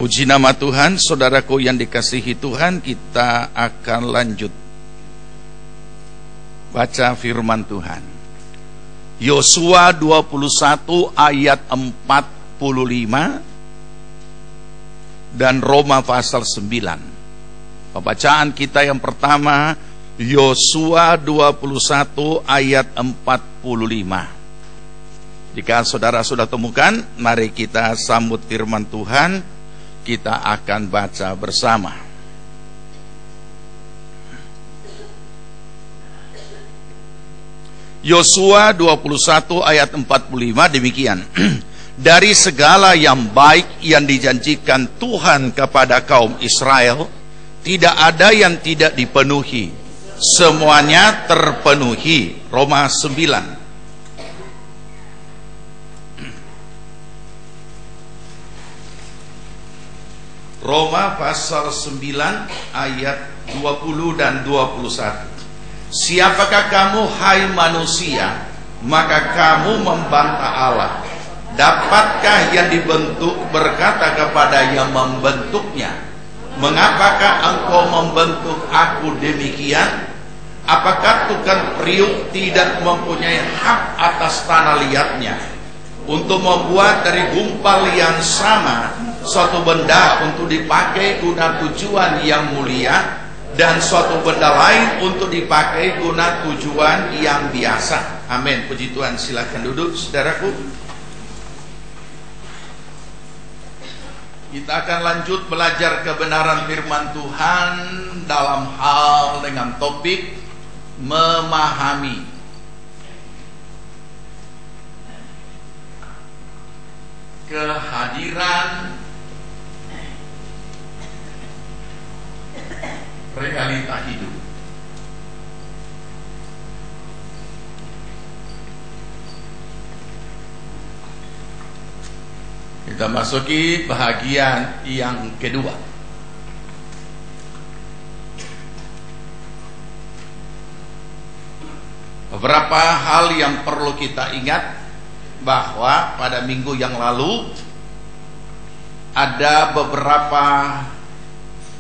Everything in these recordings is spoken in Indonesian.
Puji nama Tuhan, saudaraku yang dikasihi Tuhan, kita akan lanjut baca firman Tuhan. Yosua 21 ayat 45 dan Roma pasal 9. Pembacaan kita yang pertama, Yosua 21 ayat 45. Jika saudara sudah temukan, mari kita sambut firman Tuhan. Kita akan baca bersama. Yosua 21 ayat 45 demikian. Dari segala yang baik yang dijanjikan Tuhan kepada kaum Israel, tidak ada yang tidak dipenuhi. Semuanya terpenuhi. Roma 9. Roma pasal 9 ayat 20 dan 21. Siapakah kamu hai manusia, maka kamu membantah Allah? Dapatkah yang dibentuk berkata kepada yang membentuknya, mengapakah engkau membentuk aku demikian? Apakah tukang periuk tidak mempunyai hak atas tanah liatnya untuk membuat dari gumpal yang sama suatu benda untuk dipakai guna tujuan yang mulia, dan suatu benda lain untuk dipakai guna tujuan yang biasa. Amin. Puji Tuhan. Silakan duduk, saudaraku. Kita akan lanjut belajar kebenaran firman Tuhan dalam hal dengan topik memahami. Kehadiran realita hidup. Kita masuki bahagian yang kedua. Beberapa hal yang perlu kita ingat, bahwa pada minggu yang lalu ada beberapa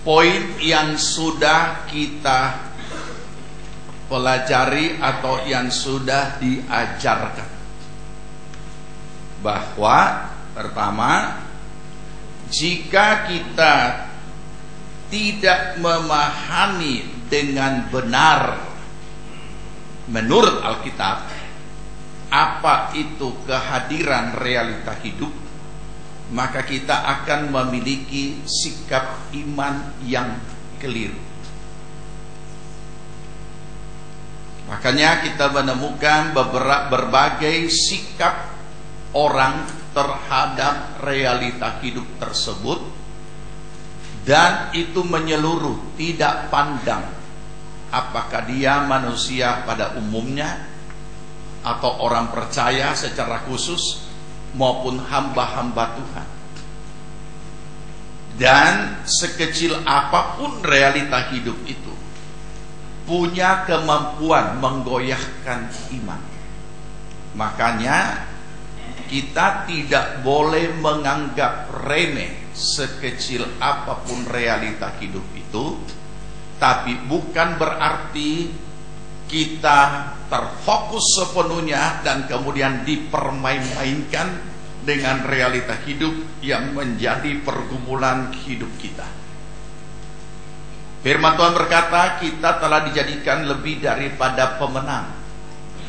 poin yang sudah kita pelajari atau yang sudah diajarkan. Bahwa pertama, jika kita tidak memahami dengan benar menurut Alkitab apa itu kehadiran realita hidup, maka kita akan memiliki sikap iman yang keliru. Makanya kita menemukan berbagai sikap orang terhadap realita hidup tersebut, dan itu menyeluruh, tidak pandang apakah dia manusia pada umumnya atau orang percaya secara khusus maupun hamba-hamba Tuhan. Dan sekecil apapun realita hidup itu punya kemampuan menggoyahkan iman. Makanya kita tidak boleh menganggap remeh sekecil apapun realita hidup itu. Tapi bukan berarti kita terfokus sepenuhnya dan kemudian dipermain-mainkan dengan realita hidup yang menjadi pergumulan hidup kita. Firman Tuhan berkata, kita telah dijadikan lebih daripada pemenang.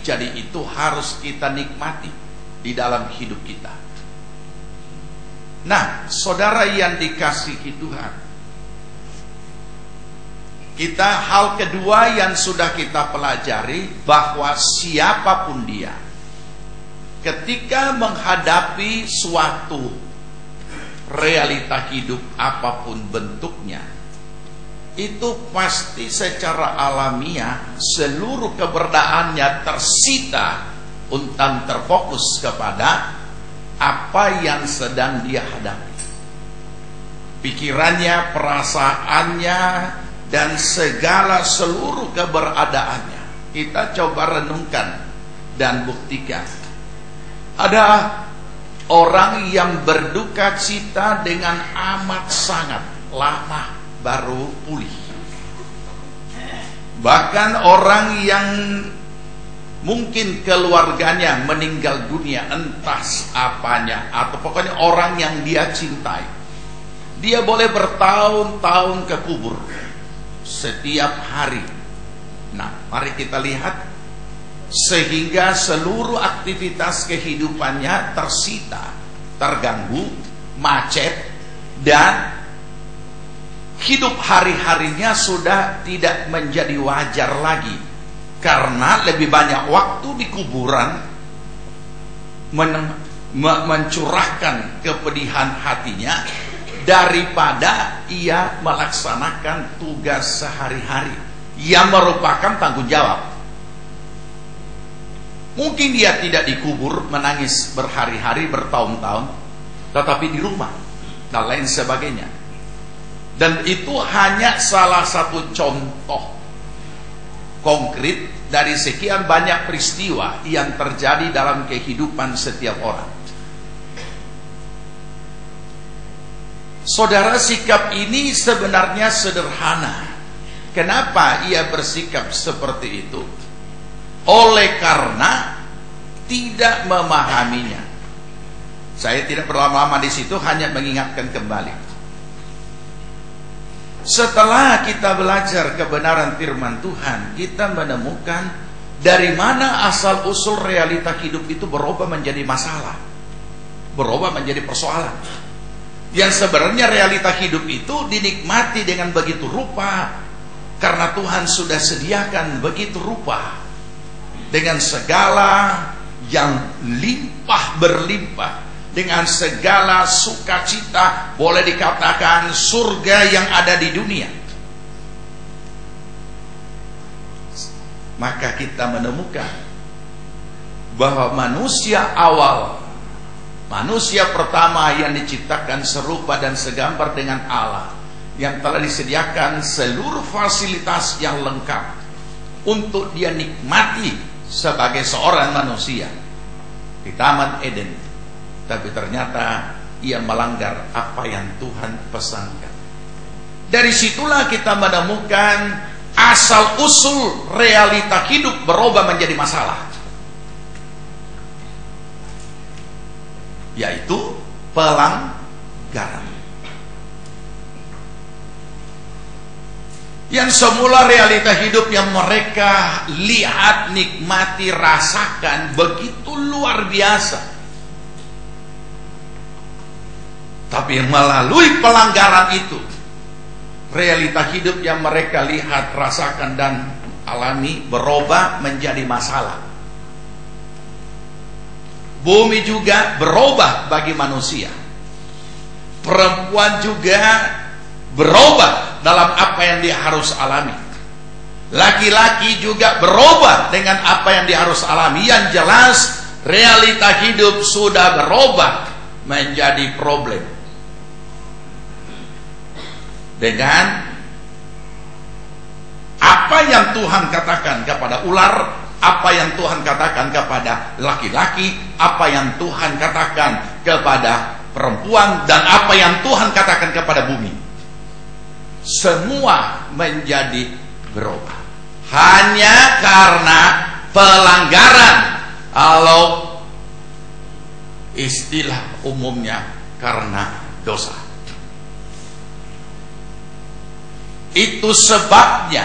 Jadi itu harus kita nikmati di dalam hidup kita. Nah, saudara yang dikasihi Tuhan, kita hal kedua yang sudah kita pelajari, bahwa siapapun dia, ketika menghadapi suatu realita hidup apapun bentuknya, itu pasti secara alamiah seluruh keberadaannya tersita untuk terfokus kepada apa yang sedang dia hadapi. Pikirannya, perasaannya, dan segala seluruh keberadaannya. Kita coba renungkan dan buktikan. Ada orang yang berduka cita dengan amat sangat lama baru pulih. Bahkan orang yang mungkin keluarganya meninggal dunia, entah apanya, atau pokoknya orang yang dia cintai, dia boleh bertahun-tahun ke kubur setiap hari. Nah, mari kita lihat, sehingga seluruh aktivitas kehidupannya tersita, terganggu, macet, dan hidup hari-harinya sudah tidak menjadi wajar lagi, karena lebih banyak waktu di kuburan mencurahkan kepedihan hatinya daripada ia melaksanakan tugas sehari-hari yang merupakan tanggung jawab. Mungkin dia tidak dikubur menangis berhari-hari, bertahun-tahun, tetapi di rumah dan lain sebagainya. Dan itu hanya salah satu contoh konkret dari sekian banyak peristiwa yang terjadi dalam kehidupan setiap orang. Saudara, sikap ini sebenarnya sederhana. Kenapa ia bersikap seperti itu? Oleh karena tidak memahaminya. Saya tidak berlama-lama di situ, hanya mengingatkan kembali. Setelah kita belajar kebenaran firman Tuhan, kita menemukan dari mana asal usul realita hidup itu berubah menjadi masalah, berubah menjadi persoalan. Yang sebenarnya realita hidup itu dinikmati dengan begitu rupa, karena Tuhan sudah sediakan begitu rupa, dengan segala yang limpah berlimpah, dengan segala sukacita, boleh dikatakan surga yang ada di dunia. Maka kita menemukan bahwa manusia awal, manusia pertama yang diciptakan serupa dan segambar dengan Allah, yang telah disediakan seluruh fasilitas yang lengkap untuk dia nikmati sebagai seorang manusia di Taman Eden, tapi ternyata ia melanggar apa yang Tuhan pesankan. Dari situlah kita menemukan asal usul realita hidup berubah menjadi masalah, yaitu pelanggaran. Yang semula realita hidup yang mereka lihat, nikmati, rasakan begitu luar biasa, tapi melalui pelanggaran itu, realita hidup yang mereka lihat, rasakan, dan alami berubah menjadi masalah. Bumi juga berubah bagi manusia. Perempuan juga berubah dalam apa yang dia harus alami. Laki-laki juga berubah dengan apa yang dia harus alami. Yang jelas realita hidup sudah berubah menjadi problem. Dengan apa yang Tuhan katakan kepada ular, apa yang Tuhan katakan kepada laki-laki, apa yang Tuhan katakan kepada perempuan, dan apa yang Tuhan katakan kepada bumi, semua menjadi berubah hanya karena pelanggaran, atau istilah umumnya karena dosa. Itu sebabnya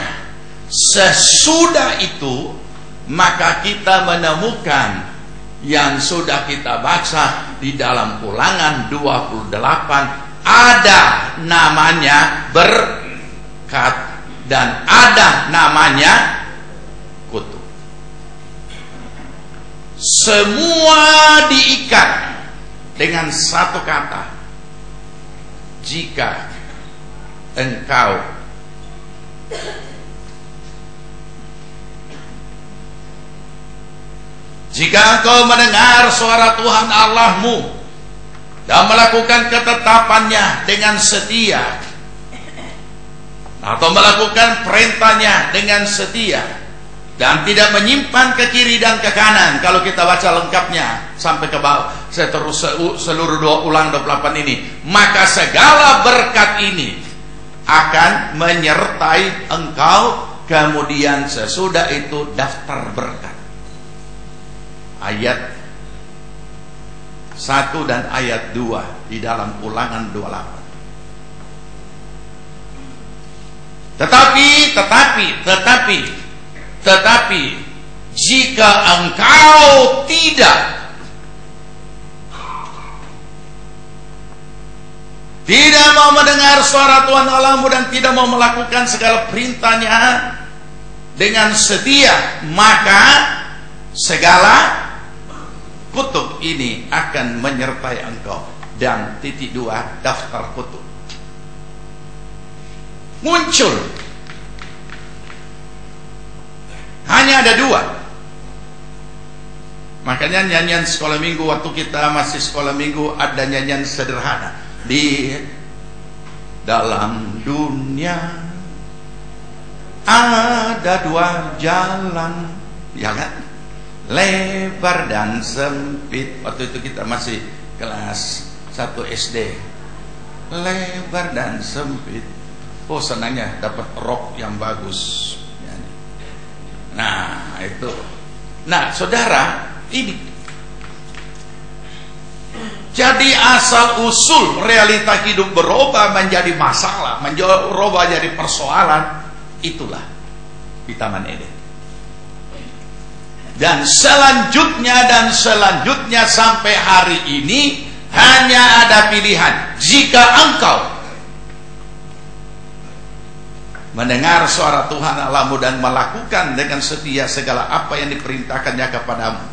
sesudah itu maka kita menemukan yang sudah kita baca di dalam Ulangan 28, ada namanya berkat dan ada namanya kutuk. Semua diikat dengan satu kata: jika engkau mendengar suara Tuhan Allahmu dan melakukan ketetapannya dengan setia, atau melakukan perintahnya dengan setia, dan tidak menyimpan ke kiri dan ke kanan. Kalau kita baca lengkapnya sampai ke bawah, seluruh ulang 28 ini, maka segala berkat ini akan menyertai engkau. Kemudian sesudah itu daftar berkat. Ayat 1 dan ayat 2 di dalam Ulangan 28. Tetapi jika engkau tidak mau mendengar suara Tuhan Allahmu dan tidak mau melakukan segala perintahnya dengan setia, maka segala kutuk ini akan menyertai engkau. Dan titik 2, daftar kutuk muncul. Hanya ada 2. Makanya nyanyian sekolah minggu, waktu kita masih sekolah minggu, ada nyanyian sederhana. Di dalam dunia ada 2 jalan, ya kan? Lebar dan sempit. Waktu itu kita masih kelas 1 SD. Lebar dan sempit. Oh, senangnya dapat rok yang bagus. Nah, itu. Nah, saudara, ini jadi asal usul realita hidup berubah menjadi masalah, berubah jadi persoalan. Itulah di Taman Eden. Dan selanjutnya sampai hari ini hanya ada pilihan. Jika engkau mendengar suara Tuhan Allahmu dan melakukan dengan setia segala apa yang diperintahkannya kepadamu,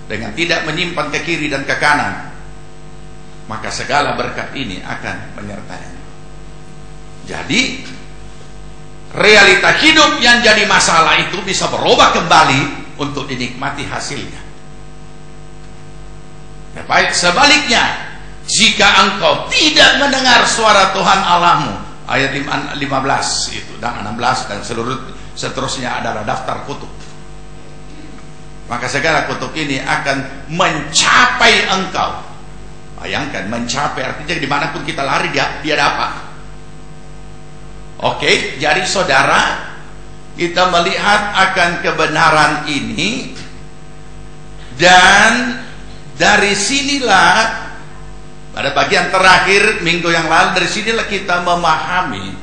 dengan tidak menyimpan ke kiri dan ke kanan, maka segala berkat ini akan menyertai. Jadi realita hidup yang jadi masalah itu bisa berubah kembali untuk dinikmati hasilnya. Baik sebaliknya, jika engkau tidak mendengar suara Tuhan Allahmu, ayat 15 itu dan 16 dan seterusnya adalah daftar kutuk. Maka segala kutuk ini akan mencapai engkau. Bayangkan, mencapai artinya dimanapun kita lari dia dapat. Oke, jadi saudara, kita melihat akan kebenaran ini, dan dari sinilah pada bagian terakhir minggu yang lalu, dari sinilah kita memahami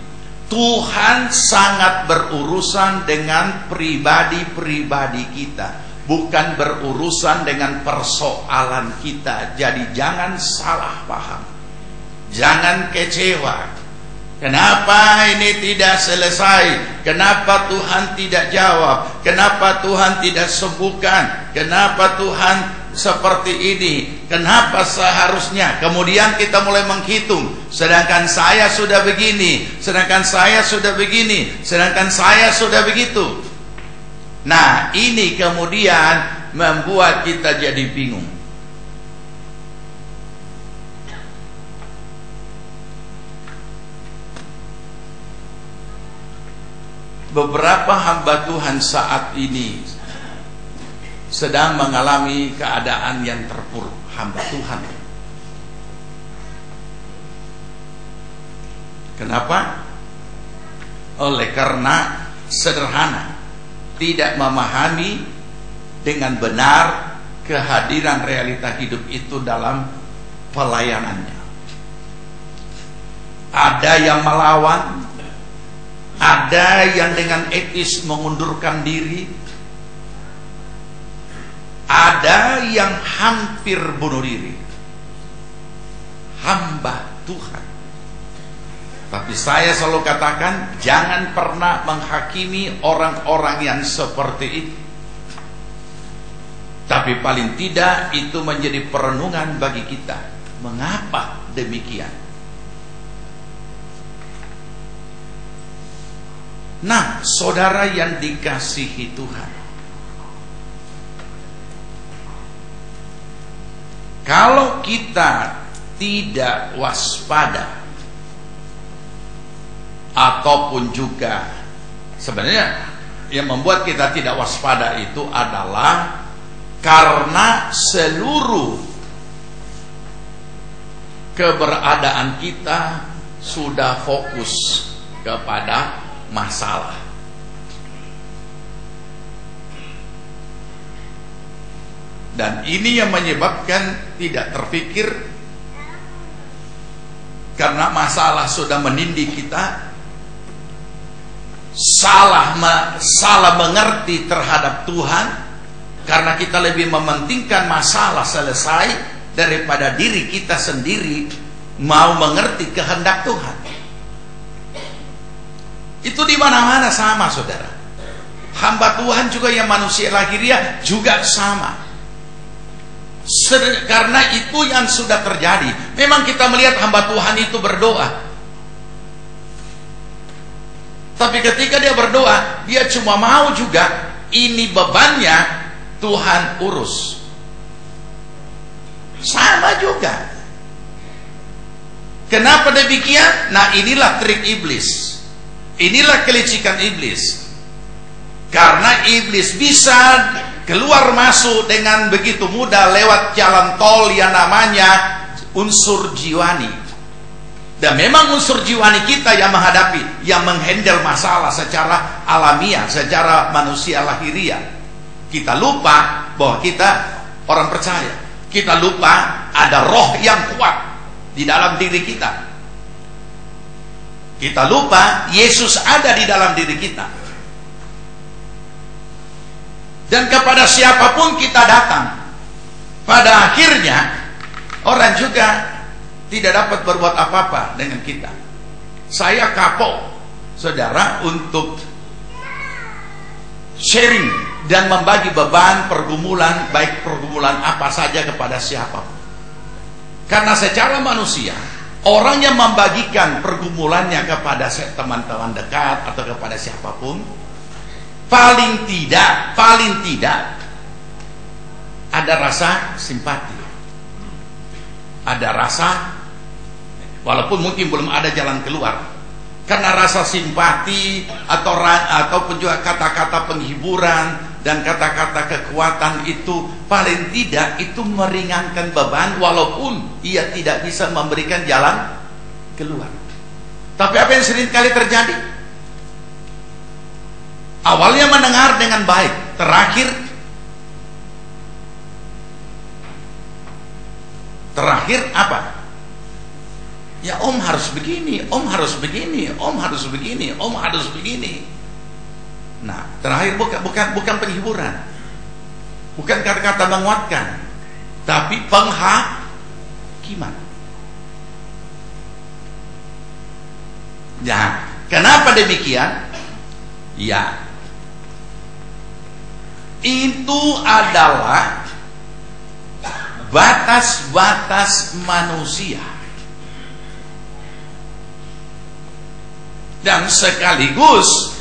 Tuhan sangat berurusan dengan pribadi-pribadi kita, bukan berurusan dengan persoalan kita. Jadi jangan salah paham, jangan kecewa. Kenapa ini tidak selesai? Kenapa Tuhan tidak jawab? Kenapa Tuhan tidak sembuhkan? Kenapa Tuhan seperti ini? Kenapa seharusnya? Kemudian kita mulai menghitung. Sedangkan saya sudah begini, sedangkan saya sudah begini, sedangkan saya sudah begitu. Nah, ini kemudian membuat kita jadi bingung. Beberapa hamba Tuhan saat ini sedang mengalami keadaan yang terpuruk. Hamba Tuhan. Kenapa? Oleh karena sederhana, tidak memahami dengan benar kehadiran realita hidup itu dalam pelayanannya. Ada yang melawan, ada yang dengan etis mengundurkan diri, ada yang hampir bunuh diri. Hamba Tuhan. Tapi saya selalu katakan, jangan pernah menghakimi orang-orang yang seperti itu. Tapi paling tidak itu menjadi perenungan bagi kita. Mengapa demikian? Nah, saudara yang dikasihi Tuhan, kalau kita tidak waspada, ataupun juga sebenarnya yang membuat kita tidak waspada itu adalah karena seluruh keberadaan kita sudah fokus kepada masalah. Dan ini yang menyebabkan tidak terpikir, karena masalah sudah menindih kita, salah mengerti terhadap Tuhan, karena kita lebih mementingkan masalah selesai daripada diri kita sendiri mau mengerti kehendak Tuhan. Itu di mana-mana sama, saudara. Hamba Tuhan juga yang manusia lahiriah juga sama. Karena itu yang sudah terjadi. Memang kita melihat hamba Tuhan itu berdoa, tapi ketika dia berdoa, dia cuma mau juga ini bebannya Tuhan urus. Sama juga. Kenapa demikian? Nah, inilah trik iblis. Inilah kelicikan iblis. Karena iblis bisa keluar masuk dengan begitu mudah lewat jalan tol yang namanya unsur jiwani. Dan memang unsur jiwani kita yang menghadapi, yang menghandle masalah secara alamiah, secara manusia lahiriah. Kita lupa bahwa kita orang percaya. Kita lupa ada roh yang kuat di dalam diri kita. Kita lupa Yesus ada di dalam diri kita. Dan kepada siapapun kita datang, pada akhirnya orang juga tidak dapat berbuat apa-apa dengan kita. Saya kapok, saudara, untuk sharing dan membagi beban pergumulan, baik pergumulan apa saja kepada siapapun. Karena secara manusia, orang yang membagikan pergumulannya kepada teman-teman dekat atau kepada siapapun, paling tidak ada rasa simpati, ada rasa, walaupun mungkin belum ada jalan keluar, karena rasa simpati ataupun juga kata-kata penghiburan dan kata-kata kekuatan itu paling tidak itu meringankan beban, walaupun ia tidak bisa memberikan jalan keluar. Tapi apa yang sering kali terjadi? Awalnya mendengar dengan baik, terakhir apa? Ya, om harus begini, om harus begini, om harus begini, om harus begini. Nah, terakhir bukan penghiburan, bukan kata-kata menguatkan, tapi penghakiman. Ya, kenapa demikian? Ya, itu adalah batas-batas manusia. Dan sekaligus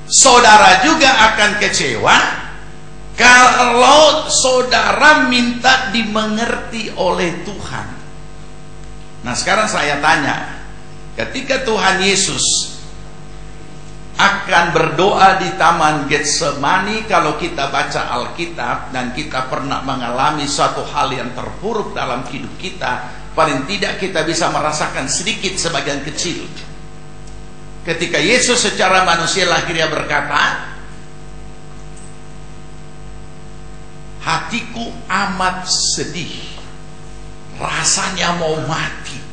saudara juga akan kecewa kalau saudara minta dimengerti oleh Tuhan. Nah, sekarang saya tanya, ketika Tuhan Yesus akan berdoa di Taman Getsemani, kalau kita baca Alkitab dan kita pernah mengalami suatu hal yang terpuruk dalam hidup kita, paling tidak kita bisa merasakan sedikit sebagian kecil. Ketika Yesus secara manusia lahirnya berkata, hatiku amat sedih, rasanya mau mati.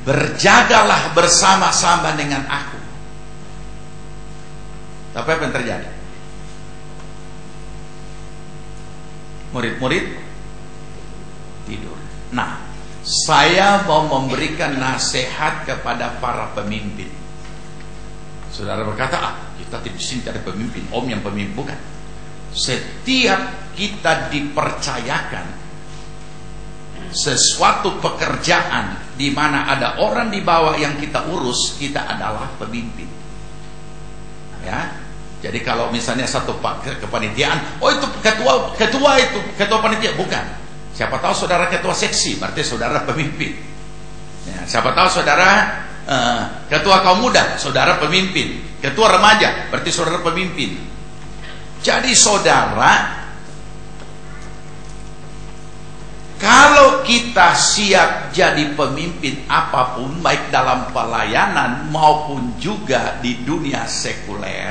Berjagalah bersama-sama dengan aku. Tapi apa yang terjadi? Murid-murid tidur. Nah, saya mau memberikan nasihat kepada para pemimpin. Saudara berkata, kita di sini ada pemimpin, om yang pemimpin. Bukan. Setiap kita dipercayakan sesuatu pekerjaan di mana ada orang di bawah yang kita urus, kita adalah pemimpin. Ya. Jadi kalau misalnya satu kepanitiaan, oh itu ketua panitia, bukan. Siapa tahu saudara ketua seksi, berarti saudara pemimpin. Ya, siapa tahu saudara ketua kaum muda, saudara pemimpin. Ketua remaja, berarti saudara pemimpin. Jadi saudara kalau kita siap jadi pemimpin apapun, baik dalam pelayanan maupun juga di dunia sekuler,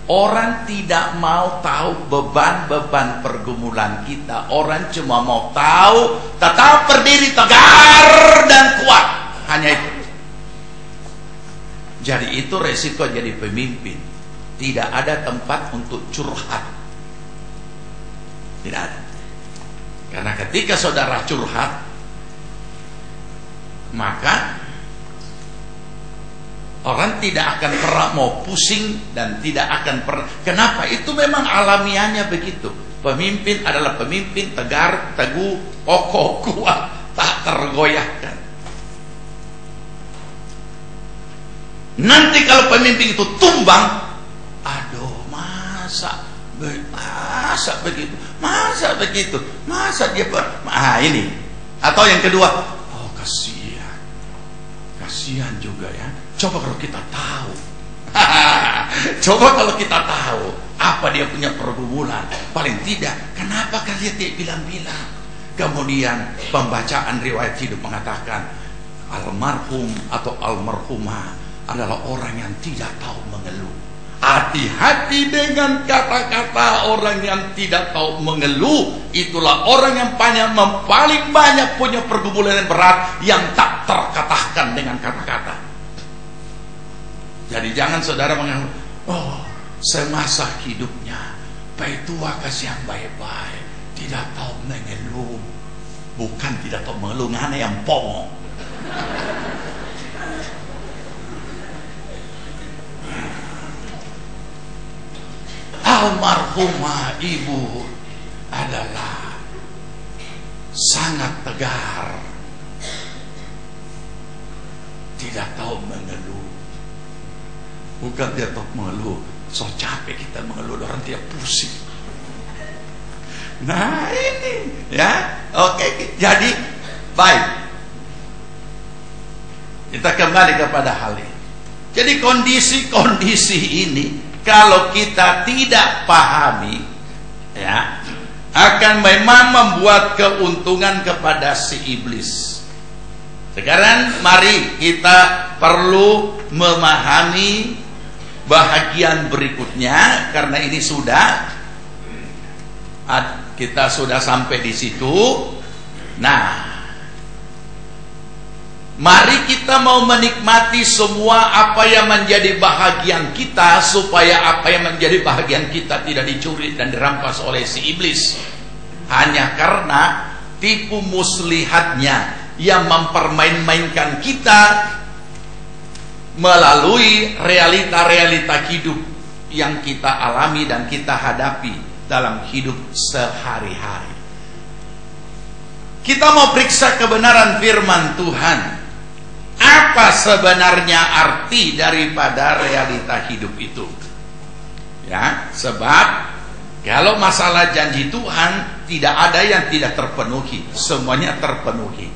orang tidak mau tahu beban-beban pergumulan kita. Orang cuma mau tahu tetap berdiri tegar dan kuat. Hanya itu. Jadi itu resiko jadi pemimpin. Tidak ada tempat untuk curhat. Tidak ada. Karena ketika saudara curhat, maka orang tidak akan pernah mau pusing dan tidak akan pernah. Kenapa? Itu memang alamiahnya begitu. Pemimpin adalah pemimpin tegar, teguh, kokoh, kuat, tak tergoyahkan. Nanti kalau pemimpin itu tumbang, aduh, masa begitu, masa dia ini. Atau yang kedua, oh kasihan juga ya. Coba kalau kita tahu, coba kalau kita tahu apa dia punya pergumulan, paling tidak kenapa kalian tidak bilang-bilang. Kemudian pembacaan riwayat hidup mengatakan almarhum atau almarhumah adalah orang yang tidak tahu mengeluh. Hati-hati dengan kata-kata orang yang tidak tahu mengeluh. Itulah orang yang paling banyak punya pergumulan yang berat, yang tak terkatakan dengan kata-kata. Jadi jangan saudara menganggap, oh, semasa hidupnya baik tua kasih yang baik-baik, tidak tahu mengeluh. Bukan tidak tahu mengeluh, ngana yang pongong. Almarhumah ibu adalah sangat tegar, tidak tahu mengeluh. Bukan dia tahu mengeluh, so capek kita mengeluh, orang dia pusing. Nah ini ya, oke. Jadi baik, kita kembali kepada hal ini. Jadi kondisi-kondisi ini kalau kita tidak pahami, ya, akan memang membuat keuntungan kepada si iblis. Sekarang mari kita perlu memahami bahagian berikutnya, karena ini kita sudah sampai di situ. Nah, mari kita mau menikmati semua apa yang menjadi bahagian kita, supaya apa yang menjadi bahagian kita tidak dicuri dan dirampas oleh si iblis. Hanya karena tipu muslihatnya yang mempermain-mainkan kita melalui realita-realita hidup yang kita alami dan kita hadapi dalam hidup sehari-hari. Kita mau periksa kebenaran firman Tuhan. Apa sebenarnya arti daripada realita hidup itu? Ya, sebab kalau masalah janji Tuhan, tidak ada yang tidak terpenuhi, semuanya terpenuhi.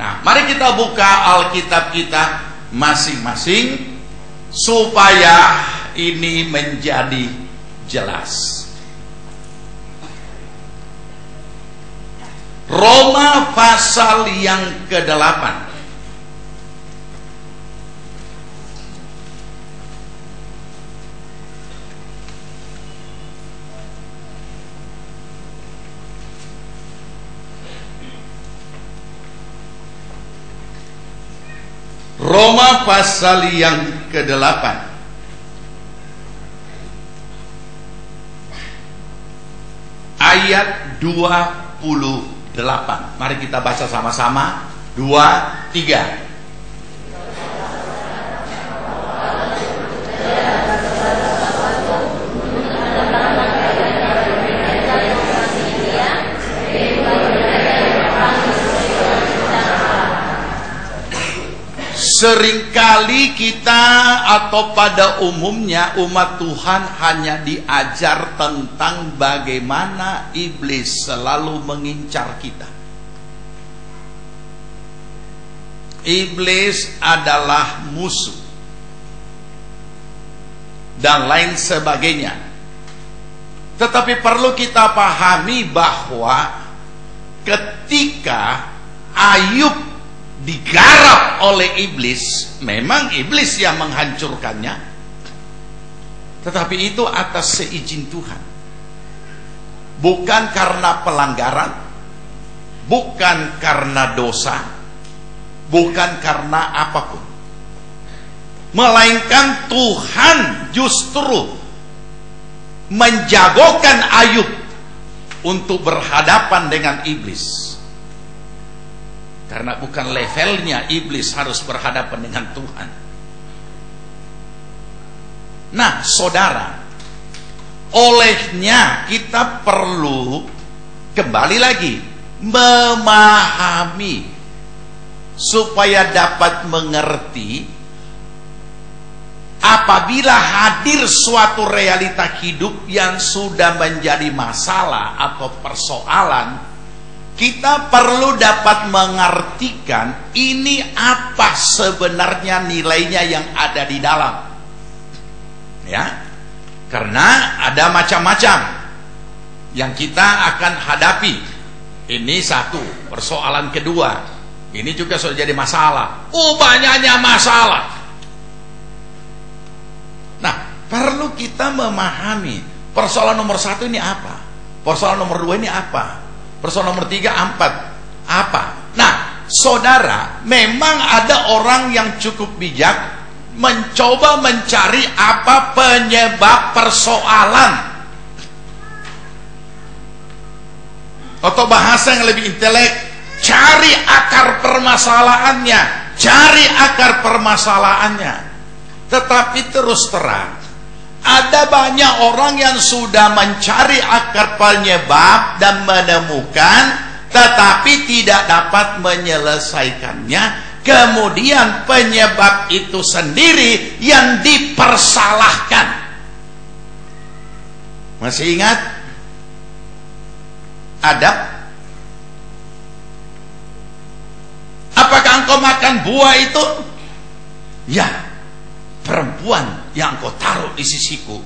Nah, mari kita buka Alkitab kita masing-masing supaya ini menjadi jelas. Roma pasal yang ke-8. Roma pasal yang ke-8 ayat 28. Mari kita baca sama-sama. 2, 3. Seringkali kita atau pada umumnya umat Tuhan hanya diajar tentang bagaimana iblis selalu mengincar kita. Iblis adalah musuh dan lain sebagainya. Tetapi perlu kita pahami bahwa ketika Ayub digarap oleh iblis, memang iblis yang menghancurkannya, tetapi itu atas seizin Tuhan. Bukan karena pelanggaran, bukan karena dosa, bukan karena apapun, melainkan Tuhan justru menjagokan Ayub untuk berhadapan dengan iblis. Karena bukan levelnya iblis harus berhadapan dengan Tuhan. Nah, saudara, olehnya kita perlu kembali lagi memahami supaya dapat mengerti apabila hadir suatu realita hidup yang sudah menjadi masalah atau persoalan, kita perlu dapat mengartikan ini apa sebenarnya nilainya yang ada di dalam. Ya. Karena ada macam-macam yang kita akan hadapi. Ini satu, persoalan kedua. Ini juga sudah jadi masalah. Banyaknya masalah. Nah, perlu kita memahami persoalan nomor satu ini apa, persoalan nomor dua ini apa, persoalan nomor tiga, empat apa. Nah, saudara, memang ada orang yang cukup bijak mencoba mencari apa penyebab persoalan, atau bahasa yang lebih intelek, cari akar permasalahannya, cari akar permasalahannya. Tetapi terus terang, ada banyak orang yang sudah mencari akar penyebab dan menemukan, tetapi tidak dapat menyelesaikannya. Kemudian penyebab itu sendiri yang dipersalahkan. Masih ingat Adam? Apakah engkau makan buah itu? Ya, perempuan yang engkau taruh di sisiku,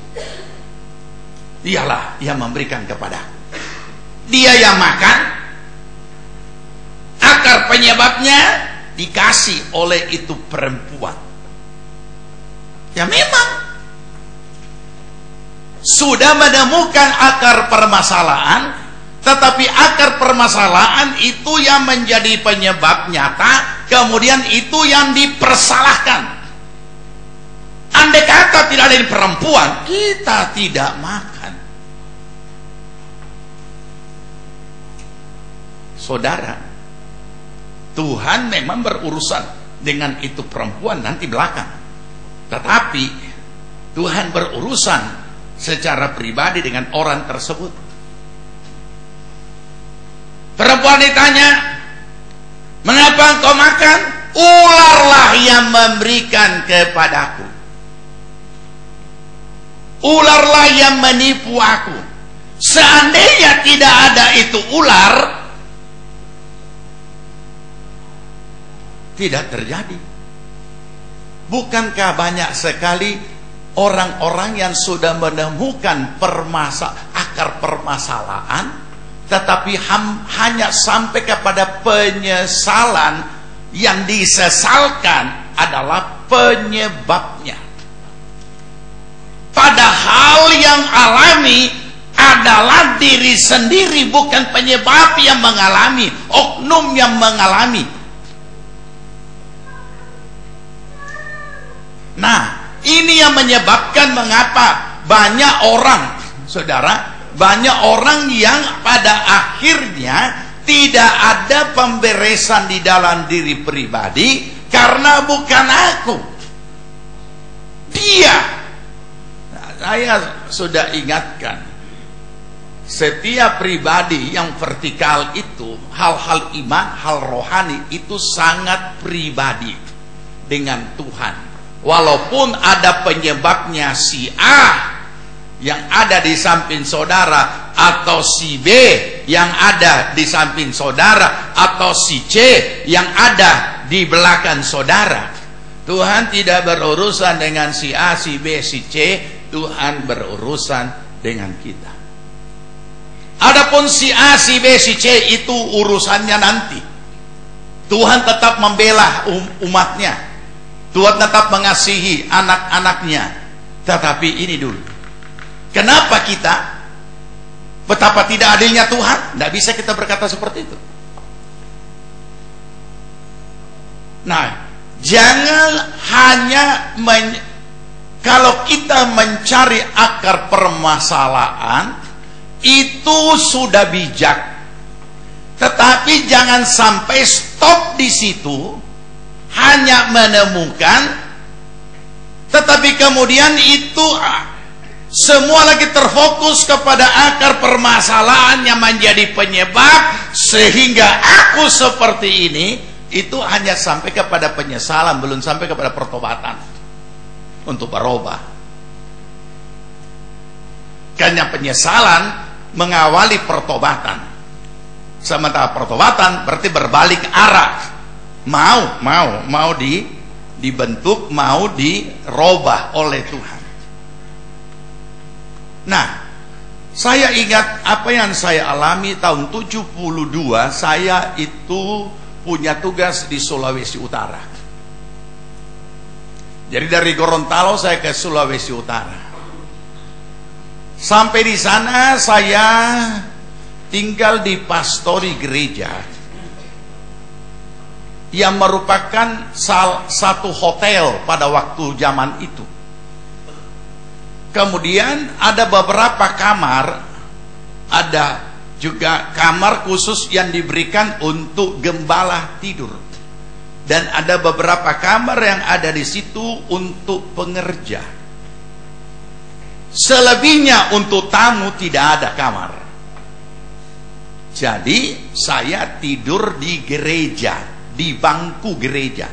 dialah yang memberikan kepadaku. Dia yang makan. Akar penyebabnya dikasih oleh itu perempuan. Ya memang sudah menemukan akar permasalahan, tetapi akar permasalahan itu yang menjadi penyebab nyata, kemudian itu yang dipersalahkan. Andai kata tidak ada di perempuan, kita tidak makan. Saudara, Tuhan memang berurusan dengan itu perempuan nanti belakang, tetapi Tuhan berurusan secara pribadi dengan orang tersebut. Perempuan ditanya, mengapa engkau makan? Ularlah yang memberikan kepadaku, ularlah yang menipu aku. Seandainya tidak ada itu ular, tidak terjadi. Bukankah banyak sekali orang-orang yang sudah menemukan akar permasalahan, tetapi hanya sampai kepada penyesalan, yang disesalkan adalah penyebabnya. Padahal yang alami adalah diri sendiri, bukan penyebab yang mengalami, oknum yang mengalami. Nah, ini yang menyebabkan mengapa banyak orang, saudara, banyak orang yang pada akhirnya tidak ada pemberesan di dalam diri pribadi, karena bukan aku, dia. Nah, saya sudah ingatkan, setiap pribadi yang vertikal itu, hal-hal iman, hal rohani itu sangat pribadi dengan Tuhan. Walaupun ada penyebabnya si A yang ada di samping saudara, atau si B yang ada di samping saudara, atau si C yang ada di belakang saudara, Tuhan tidak berurusan dengan si A, si B, si C. Tuhan berurusan dengan kita. Adapun si A, si B, si C itu urusannya nanti. Tuhan tetap membela umatnya. Tuhan tetap mengasihi anak-anaknya. Tetapi ini dulu, kenapa kita, betapa tidak adilnya Tuhan? Tidak bisa kita berkata seperti itu. Nah, jangan hanya kalau kita mencari akar permasalahan, itu sudah bijak. Tetapi jangan sampai stop di situ, hanya menemukan, tetapi kemudian itu semua lagi terfokus kepada akar permasalahan yang menjadi penyebab sehingga aku seperti ini. Itu hanya sampai kepada penyesalan, belum sampai kepada pertobatan untuk berubah. Karena penyesalan mengawali pertobatan. Sementara pertobatan berarti berbalik arah. Mau dibentuk, mau dirubah oleh Tuhan. Nah, saya ingat apa yang saya alami tahun 72. Saya itu punya tugas di Sulawesi Utara. Jadi dari Gorontalo saya ke Sulawesi Utara. Sampai di sana saya tinggal di pastori gereja yang merupakan satu hotel pada waktu zaman itu. Kemudian ada beberapa kamar, ada juga kamar khusus yang diberikan untuk gembala tidur, dan ada beberapa kamar yang ada di situ untuk pengerja. Selebihnya untuk tamu tidak ada kamar. Jadi saya tidur di gereja, di bangku gereja.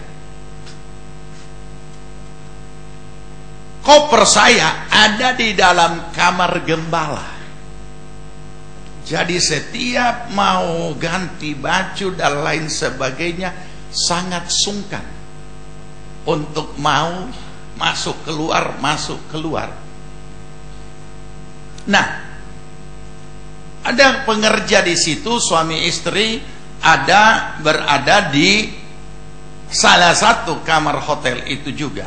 Koper saya ada di dalam kamar gembala. Jadi setiap mau ganti baju dan lain sebagainya sangat sungkan untuk mau masuk keluar. Nah, ada pengerja di situ, suami istri berada di salah satu kamar hotel itu juga.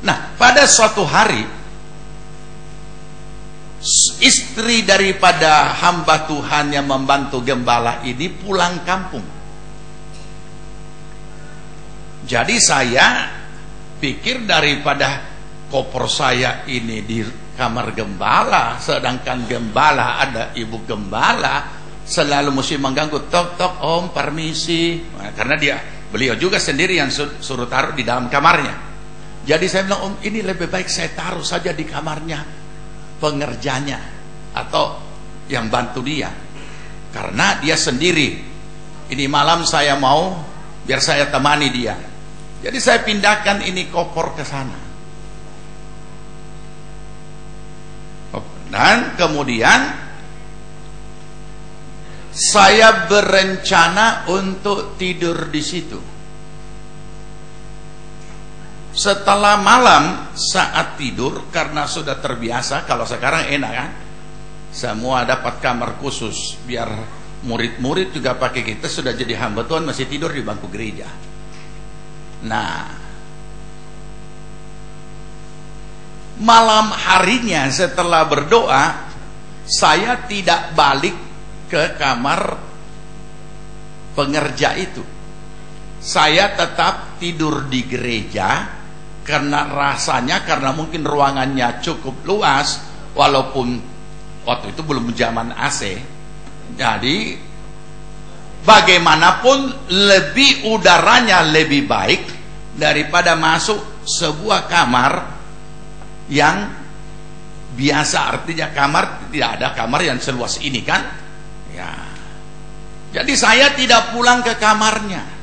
Nah, pada suatu hari istri daripada hamba Tuhan yang membantu gembala ini pulang kampung. Jadi saya pikir daripada koper saya ini di kamar gembala, sedangkan gembala ada ibu gembala, selalu mesti mengganggu, tok om permisi. Nah, karena beliau juga sendiri yang suruh taruh di dalam kamarnya. Jadi saya bilang, om ini lebih baik saya taruh saja di kamarnya pengerjanya atau yang bantu dia, karena dia sendiri. Ini malam saya mau biar saya temani dia. Jadi saya pindahkan ini koper ke sana. Dan kemudian saya berencana untuk tidur di situ. Setelah malam saat tidur, karena sudah terbiasa, kalau sekarang enak kan, semua dapat kamar khusus, biar murid-murid juga pakai, kita sudah jadi hamba Tuhan masih tidur di bangku gereja. Nah, malam harinya setelah berdoa, saya tidak balik ke kamar pengerja itu. Saya tetap tidur di gereja, karena mungkin ruangannya cukup luas, walaupun waktu itu belum zaman AC. Jadi bagaimanapun udaranya lebih baik daripada masuk sebuah kamar yang biasa, artinya kamar, tidak ada kamar yang seluas ini kan ya. Jadi saya tidak pulang ke kamarnya.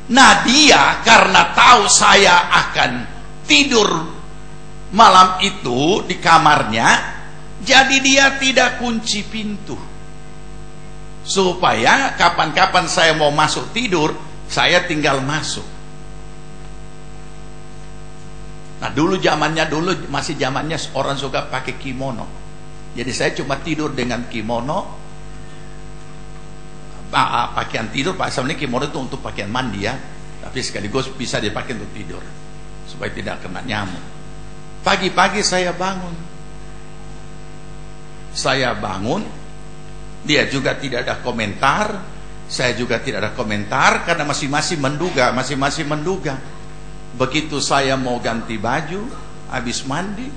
Nah, dia karena tahu saya akan tidur malam itu di kamarnya, jadi dia tidak kunci pintu, supaya kapan-kapan saya mau masuk tidur, saya tinggal masuk. Nah, masih zamannya orang suka pakai kimono. Jadi saya cuma tidur dengan kimono, pakaian tidur. Pak, sebenarnya kimono itu untuk pakaian mandi ya, tapi sekaligus bisa dipakai untuk tidur supaya tidak kena nyamuk. Pagi-pagi saya bangun, dia juga tidak ada komentar, saya juga tidak ada komentar, karena masing-masing menduga. Begitu saya mau ganti baju, habis mandi,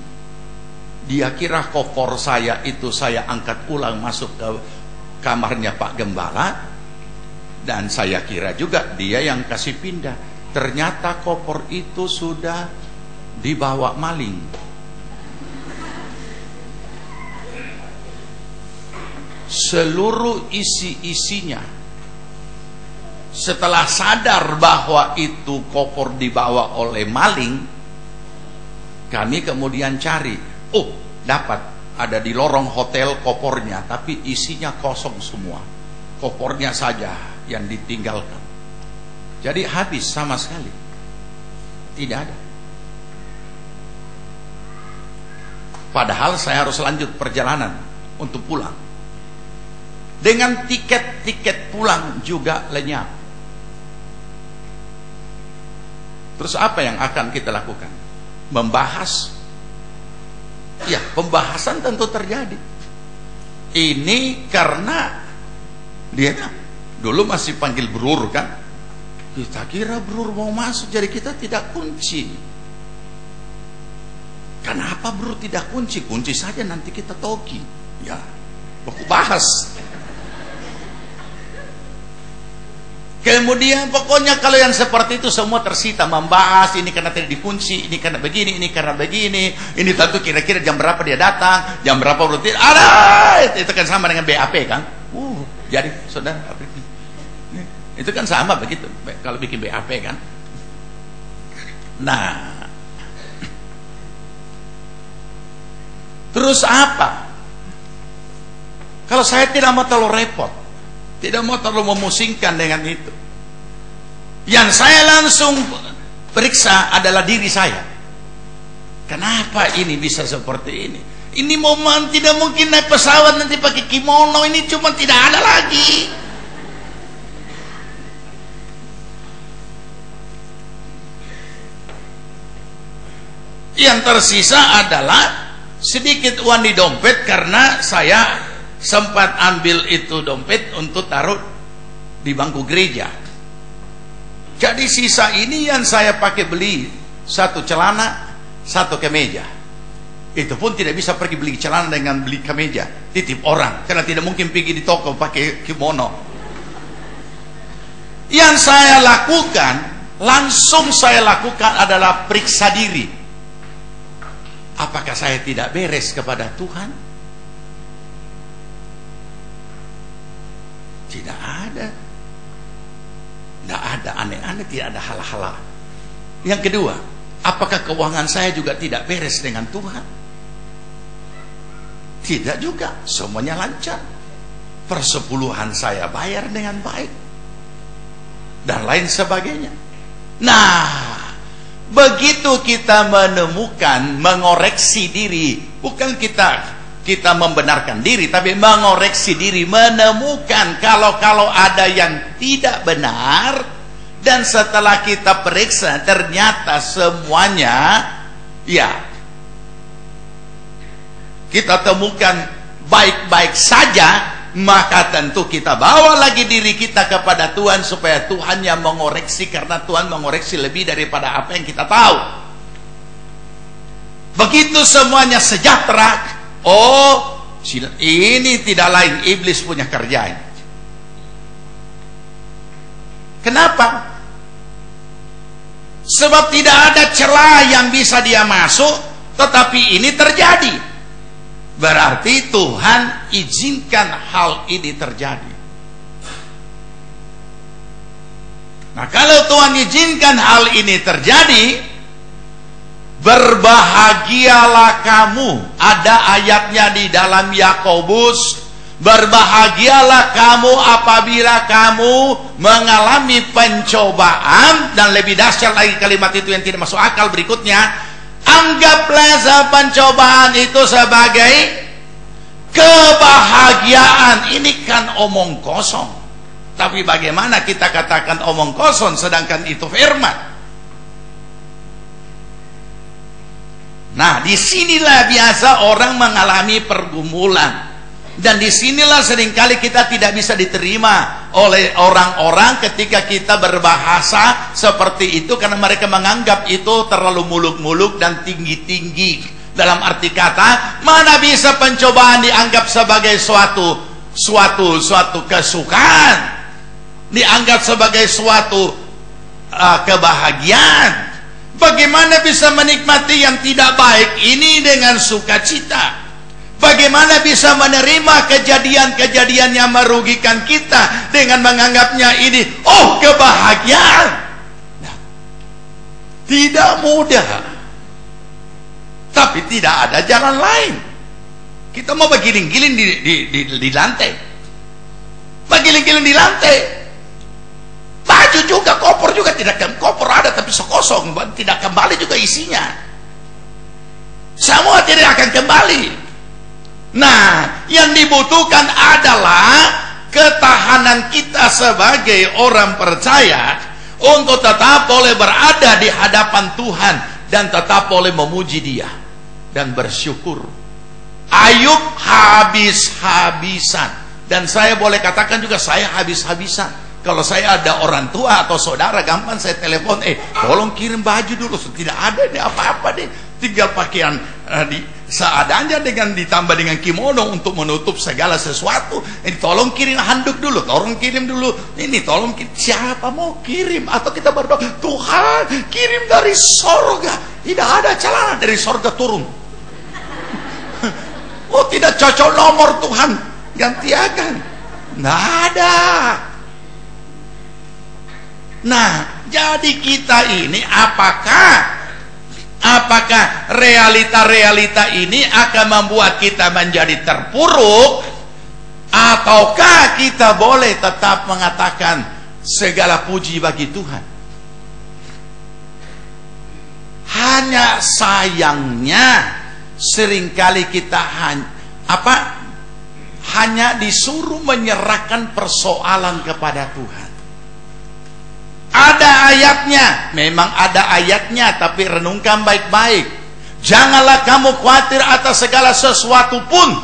dia kira koper saya itu saya angkat ulang masuk ke kamarnya Pak Gembala, dan saya kira juga dia yang kasih pindah. Ternyata koper itu sudah dibawa maling. Seluruh isi-isinya. Setelah sadar bahwa itu koper dibawa oleh maling, kami kemudian cari. Oh, dapat, ada di lorong hotel kopernya, tapi isinya kosong semua. Kopernya saja yang ditinggalkan. Jadi habis sama sekali, tidak ada. Padahal saya harus lanjut perjalanan untuk pulang. Dengan tiket pulang juga lenyap. Terus apa yang akan kita lakukan? Membahas. Ya, pembahasan tentu terjadi. Ini karena dia dulu masih panggil Brur kan. Kita kira Brur mau masuk, jadi kita tidak kunci. Kenapa Brur tidak kunci? Kunci saja, nanti kita toki. Ya, aku bahas. Kemudian pokoknya kalau yang seperti itu semua tersita, membahas ini karena tidak dikunci, ini karena begini, ini karena begini, ini tentu kira-kira jam berapa dia datang, jam berapa rutin. Ada itu kan sama dengan BAP kan. Jadi saudara, itu kan sama begitu kalau bikin BAP kan. Nah, terus apa? Kalau saya tidak mau terlalu repot, tidak mau terlalu memusingkan dengan itu, yang saya langsung periksa adalah diri saya. Kenapa ini bisa seperti ini? Ini momen tidak mungkin naik pesawat nanti pakai kimono, ini cuma tidak ada lagi. Yang tersisa adalah sedikit uang di dompet, karena saya sempat ambil itu dompet untuk taruh di bangku gereja. Jadi sisa ini yang saya pakai beli satu celana, satu kemeja. Itu pun tidak bisa pergi beli celana dengan beli kemeja, titip orang, karena tidak mungkin pergi di toko pakai kimono. Yang saya lakukan, langsung saya lakukan adalah periksa diri. Apakah saya tidak beres kepada Tuhan? Tidak ada. Tidak ada aneh-aneh, tidak ada hal-hal. Yang kedua, apakah keuangan saya juga tidak beres dengan Tuhan? Tidak juga, semuanya lancar. Persepuluhan saya bayar dengan baik, dan lain sebagainya. Nah, begitu kita menemukan, mengoreksi diri, bukan kita membenarkan diri, tapi mengoreksi diri, menemukan kalau ada yang tidak benar, dan setelah kita periksa ternyata semuanya ya kita temukan baik-baik saja, maka tentu kita bawa lagi diri kita kepada Tuhan supaya Tuhan yang mengoreksi, karena Tuhan mengoreksi lebih daripada apa yang kita tahu. Begitu semuanya sejahtera, oh, ini tidak lain iblis punya kerjaan. Kenapa? Sebab tidak ada celah yang bisa dia masuk, tetapi ini terjadi. Berarti Tuhan izinkan hal ini terjadi. Nah, kalau Tuhan izinkan hal ini terjadi, berbahagialah kamu. Ada ayatnya di dalam Yakobus, berbahagialah kamu apabila kamu mengalami pencobaan. Dan lebih dahsyat lagi kalimat itu yang tidak masuk akal berikutnya, anggaplah pencobaan itu sebagai kebahagiaan. Ini kan omong kosong. Tapi bagaimana kita katakan omong kosong sedangkan itu firman? Nah, disinilah biasa orang mengalami pergumulan. Dan disinilah seringkali kita tidak bisa diterima oleh orang-orang ketika kita berbahasa seperti itu, karena mereka menganggap itu terlalu muluk-muluk dan tinggi-tinggi. Dalam arti kata, mana bisa pencobaan dianggap sebagai suatu kesukaan, dianggap sebagai suatu kebahagiaan. Bagaimana bisa menikmati yang tidak baik ini dengan sukacita? Bagaimana bisa menerima kejadian-kejadian yang merugikan kita dengan menganggapnya ini kebahagiaan? Nah, tidak mudah. Tapi tidak ada jalan lain. Kita mau bergiling-giling di lantai. Bergiling-giling di lantai. Baju juga, koper juga tidak, koper ada tapi sekosong, tidak kembali juga isinya. Semua tidak akan kembali. Nah, yang dibutuhkan adalah ketahanan kita sebagai orang percaya untuk tetap boleh berada di hadapan Tuhan dan tetap boleh memuji Dia dan bersyukur. Ayub habis-habisan, dan saya boleh katakan juga saya habis-habisan. Kalau saya ada orang tua atau saudara, gampang saya telepon, tolong kirim baju dulu, tidak ada ini apa-apa deh, tinggal pakaian seadanya dengan ditambah dengan kimono untuk menutup segala sesuatu. Tolong kirim handuk dulu, tolong kirim dulu ini, tolong kirim. Siapa mau kirim? Atau kita berdoa, Tuhan kirim dari sorga. Tidak ada celana dari sorga turun. Tidak cocok nomor, Tuhan gantiakan. Nggak ada. Nah, jadi kita ini apakah realita-realita ini akan membuat kita menjadi terpuruk, ataukah kita boleh tetap mengatakan segala puji bagi Tuhan? Hanya sayangnya seringkali kita hanya disuruh menyerahkan persoalan kepada Tuhan. Ada ayatnya, memang ada ayatnya, tapi renungkan baik-baik. Janganlah kamu khawatir atas segala sesuatu pun.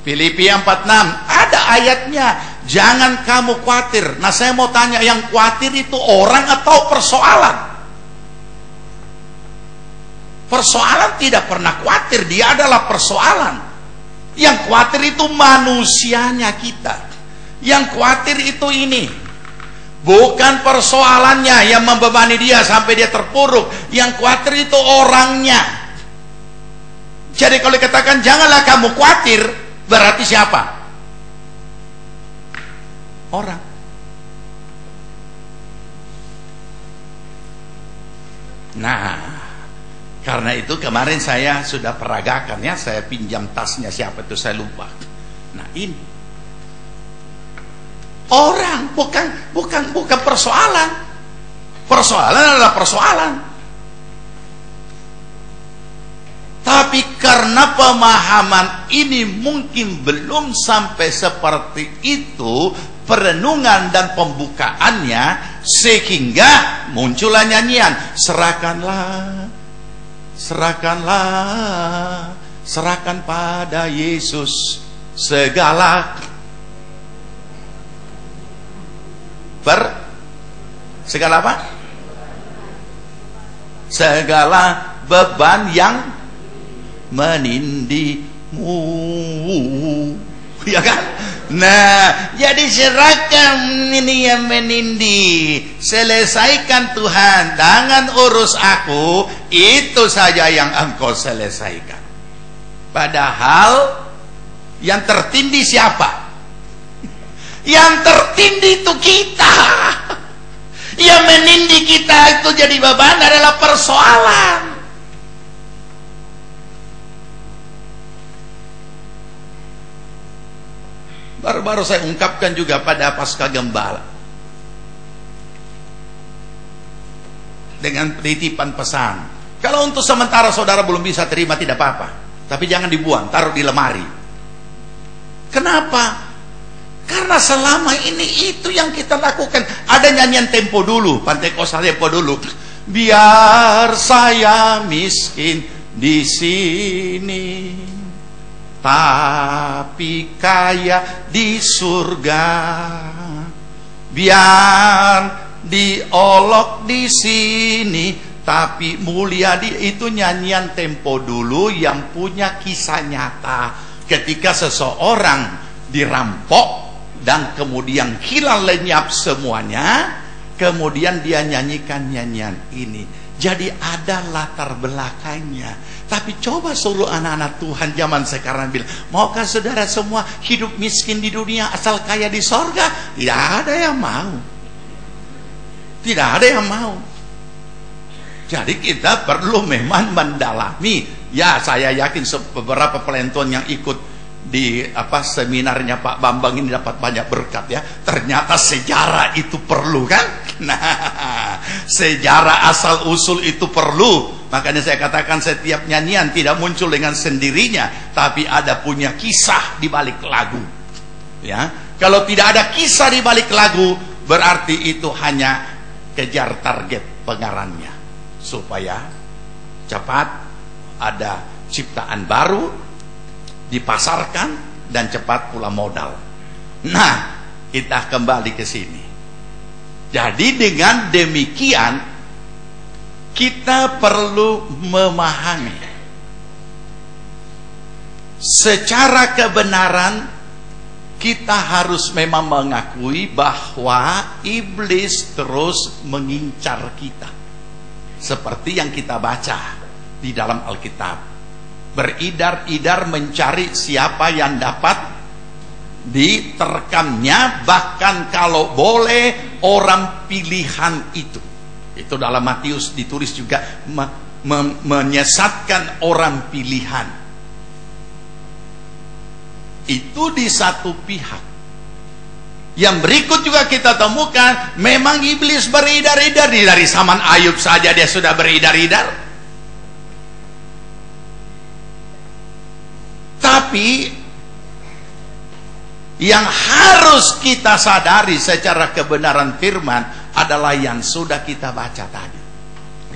Filipi 4:6 ada ayatnya, jangan kamu khawatir. Nah, saya mau tanya, yang khawatir itu orang atau persoalan? Persoalan tidak pernah khawatir, dia adalah persoalan. Yang khawatir itu manusianya kita. Yang khawatir itu ini, bukan persoalannya yang membebani dia sampai dia terpuruk. Yang khawatir itu orangnya. Jadi kalau dikatakan janganlah kamu khawatir, berarti siapa? Orang. Nah, karena itu kemarin saya sudah peragakan ya, saya pinjam tasnya siapa itu saya lupa. Nah, ini orang, bukan persoalan. Persoalan adalah persoalan. Tapi karena pemahaman ini mungkin belum sampai seperti itu perenungan dan pembukaannya, sehingga muncullah nyanyian, serahkan pada Yesus segala segala apa? Segala beban yang menindimu, ya kan? Nah, jadi serahkan ini yang menindih, selesaikan Tuhan, jangan urus aku, itu saja yang engkau selesaikan. Padahal yang tertindih siapa? Yang tertindih itu kita. Yang menindih kita itu jadi beban adalah persoalan. Baru-baru saya ungkapkan juga pada Paskah Gembala dengan titipan pesan, kalau untuk sementara saudara belum bisa terima tidak apa-apa, tapi jangan dibuang, taruh di lemari. Kenapa? Karena Karena selama ini itu yang kita lakukan. Ada nyanyian tempo dulu, Pantekosta tempo dulu. Biar saya miskin di sini, tapi kaya di surga. Biar diolok di sini, tapi mulia di. Itu nyanyian tempo dulu yang punya kisah nyata. Ketika seseorang dirampok dan kemudian hilang lenyap semuanya, kemudian dia nyanyikan nyanyian ini. Jadi ada latar belakangnya. Tapi coba suruh anak-anak Tuhan zaman sekarang bilang, maukah saudara semua hidup miskin di dunia asal kaya di sorga? Tidak ada yang mau. Tidak ada yang mau. Jadi kita perlu memang mendalami. Ya, saya yakin beberapa pelentuan yang ikut di seminarnya Pak Bambang ini dapat banyak berkat ya. Ternyata sejarah itu perlu kan? Nah, sejarah asal usul itu perlu. Makanya saya katakan setiap nyanyian tidak muncul dengan sendirinya, tapi ada punya kisah di balik lagu. Ya, kalau tidak ada kisah di balik lagu, berarti itu hanya kejar target pengarangnya supaya cepat ada ciptaan baru dipasarkan dan cepat pula modal. Nah, kita kembali ke sini. Jadi dengan demikian kita perlu memahami secara kebenaran. Kita harus memang mengakui bahwa iblis terus mengincar kita. Seperti yang kita baca di dalam Alkitab. Beridar-idar mencari siapa yang dapat diterkamnya, bahkan kalau boleh orang pilihan itu. Itu dalam Matius ditulis juga, menyesatkan orang pilihan. Itu di satu pihak. Yang berikut juga kita temukan, memang iblis beridar-idar. Dari zaman Ayub saja dia sudah beridar-idar. Tapi yang harus kita sadari secara kebenaran firman adalah yang sudah kita baca tadi.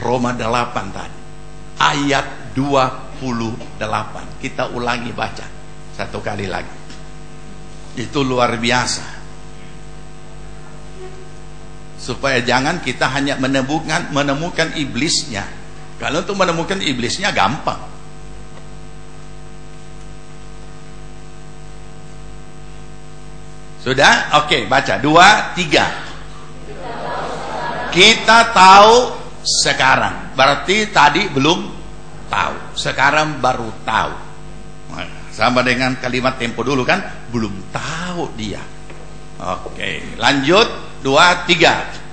Roma 8 tadi, ayat 28. Kita ulangi baca satu kali lagi. Itu luar biasa. Supaya jangan kita hanya menemukan iblisnya. Kalau untuk menemukan iblisnya gampang. Sudah? Oke, baca 2, 3. Kita tahu sekarang. Berarti tadi belum tahu. Sekarang baru tahu. Sama dengan kalimat tempo dulu kan, belum tahu dia. Oke, lanjut 2, 3.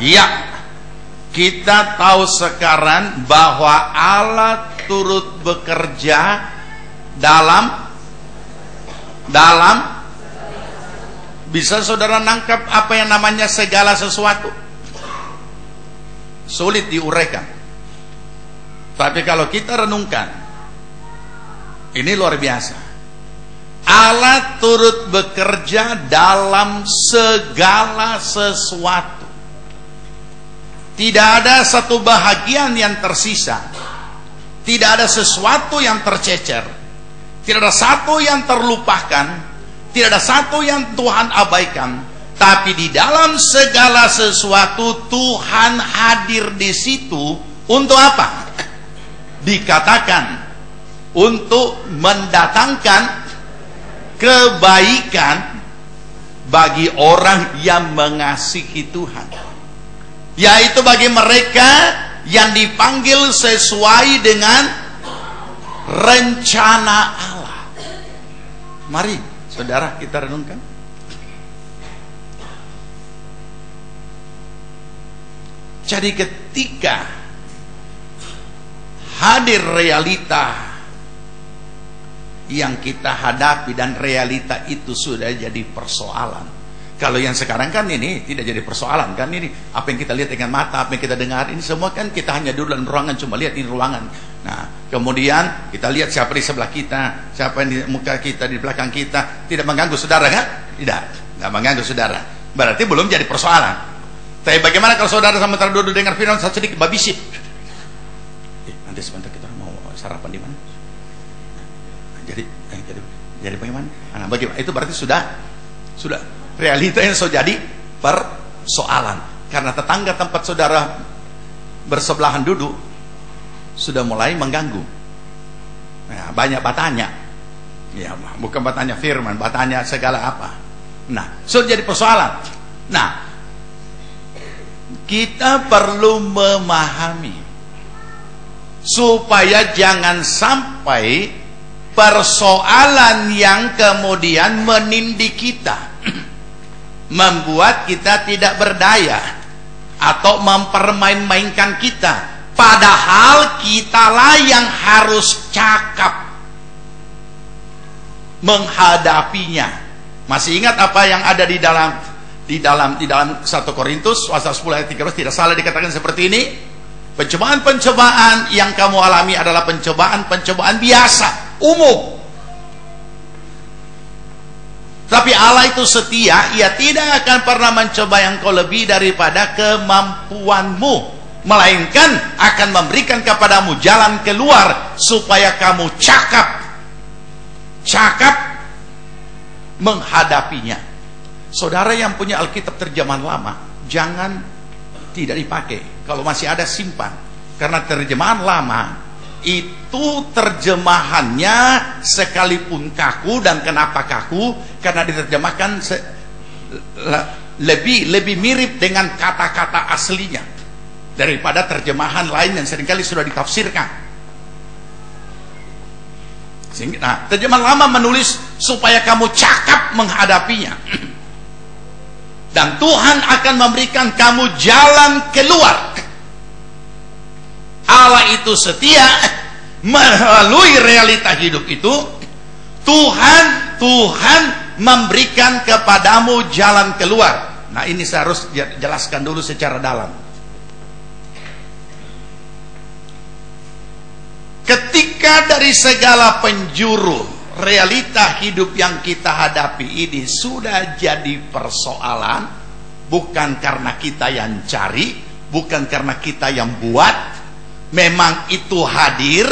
Ya, kita tahu sekarang bahwa Allah turut bekerja dalam bisa saudara nangkap apa yang namanya segala sesuatu? Sulit diuraikan. Tapi kalau kita renungkan, ini luar biasa. Allah turut bekerja dalam segala sesuatu. Tidak ada satu bahagian yang tersisa. Tidak ada sesuatu yang tercecer. Tidak ada satu yang terlupakan. Tidak ada satu yang Tuhan abaikan. Tapi di dalam segala sesuatu Tuhan hadir di situ. Untuk apa? Dikatakan untuk mendatangkan kebaikan bagi orang yang mengasihi Tuhan. Yaitu bagi mereka yang dipanggil sesuai dengan rencana Allah. Mari saudara kita renungkan. Jadi ketika hadir realita yang kita hadapi dan realita itu sudah jadi persoalan. Kalau yang sekarang kan ini tidak jadi persoalan kan, ini apa yang kita lihat dengan mata, apa yang kita dengar, ini semua kan kita hanya duduk dalam ruangan, cuma lihat ini ruangan. Nah, kemudian kita lihat siapa di sebelah kita, siapa yang di muka kita, di belakang kita, tidak mengganggu saudara kan? Tidak mengganggu saudara. Berarti belum jadi persoalan. Tapi bagaimana kalau saudara sementara duduk dengar firman satu sedikit babisip? Nanti sebentar kita mau sarapan di mana? Jadi bagaimana? Nah, bagaimana? Itu berarti sudah realita yang sudah jadi persoalan. Karena tetangga tempat saudara bersebelahan duduk sudah mulai mengganggu. Nah, banyak bertanya. Ya, bukan bertanya firman, bertanya segala apa. Nah, sudah jadi persoalan. Nah, kita perlu memahami supaya jangan sampai persoalan yang kemudian menindih kita, membuat kita tidak berdaya atau mempermain-mainkan kita, padahal kitalah yang harus cakap menghadapinya. Masih ingat apa yang ada di dalam 1 Korintus pasal 10 ayat 13, tidak salah dikatakan seperti ini, pencobaan-pencobaan yang kamu alami adalah pencobaan-pencobaan biasa, umum. Tapi Allah itu setia, Ia tidak akan pernah mencoba yang kau lebih daripada kemampuanmu, melainkan akan memberikan kepadamu jalan keluar supaya kamu cakap menghadapinya. Saudara yang punya Alkitab terjemahan lama, jangan tidak dipakai. Kalau masih ada, simpan. Karena terjemahan lama itu terjemahannya sekalipun kaku. Dan kenapa kaku? Karena diterjemahkan lebih mirip dengan kata-kata aslinya daripada terjemahan lain yang seringkali sudah ditafsirkan. Nah, terjemahan lama menulis supaya kamu cakap menghadapinya. Dan Tuhan akan memberikan kamu jalan keluar. Allah itu setia melalui realita hidup itu. Tuhan memberikan kepadamu jalan keluar. Nah, ini saya harus jelaskan dulu secara dalam. Ketika dari segala penjuru realita hidup yang kita hadapi ini sudah jadi persoalan, bukan karena kita yang cari, bukan karena kita yang buat, memang itu hadir.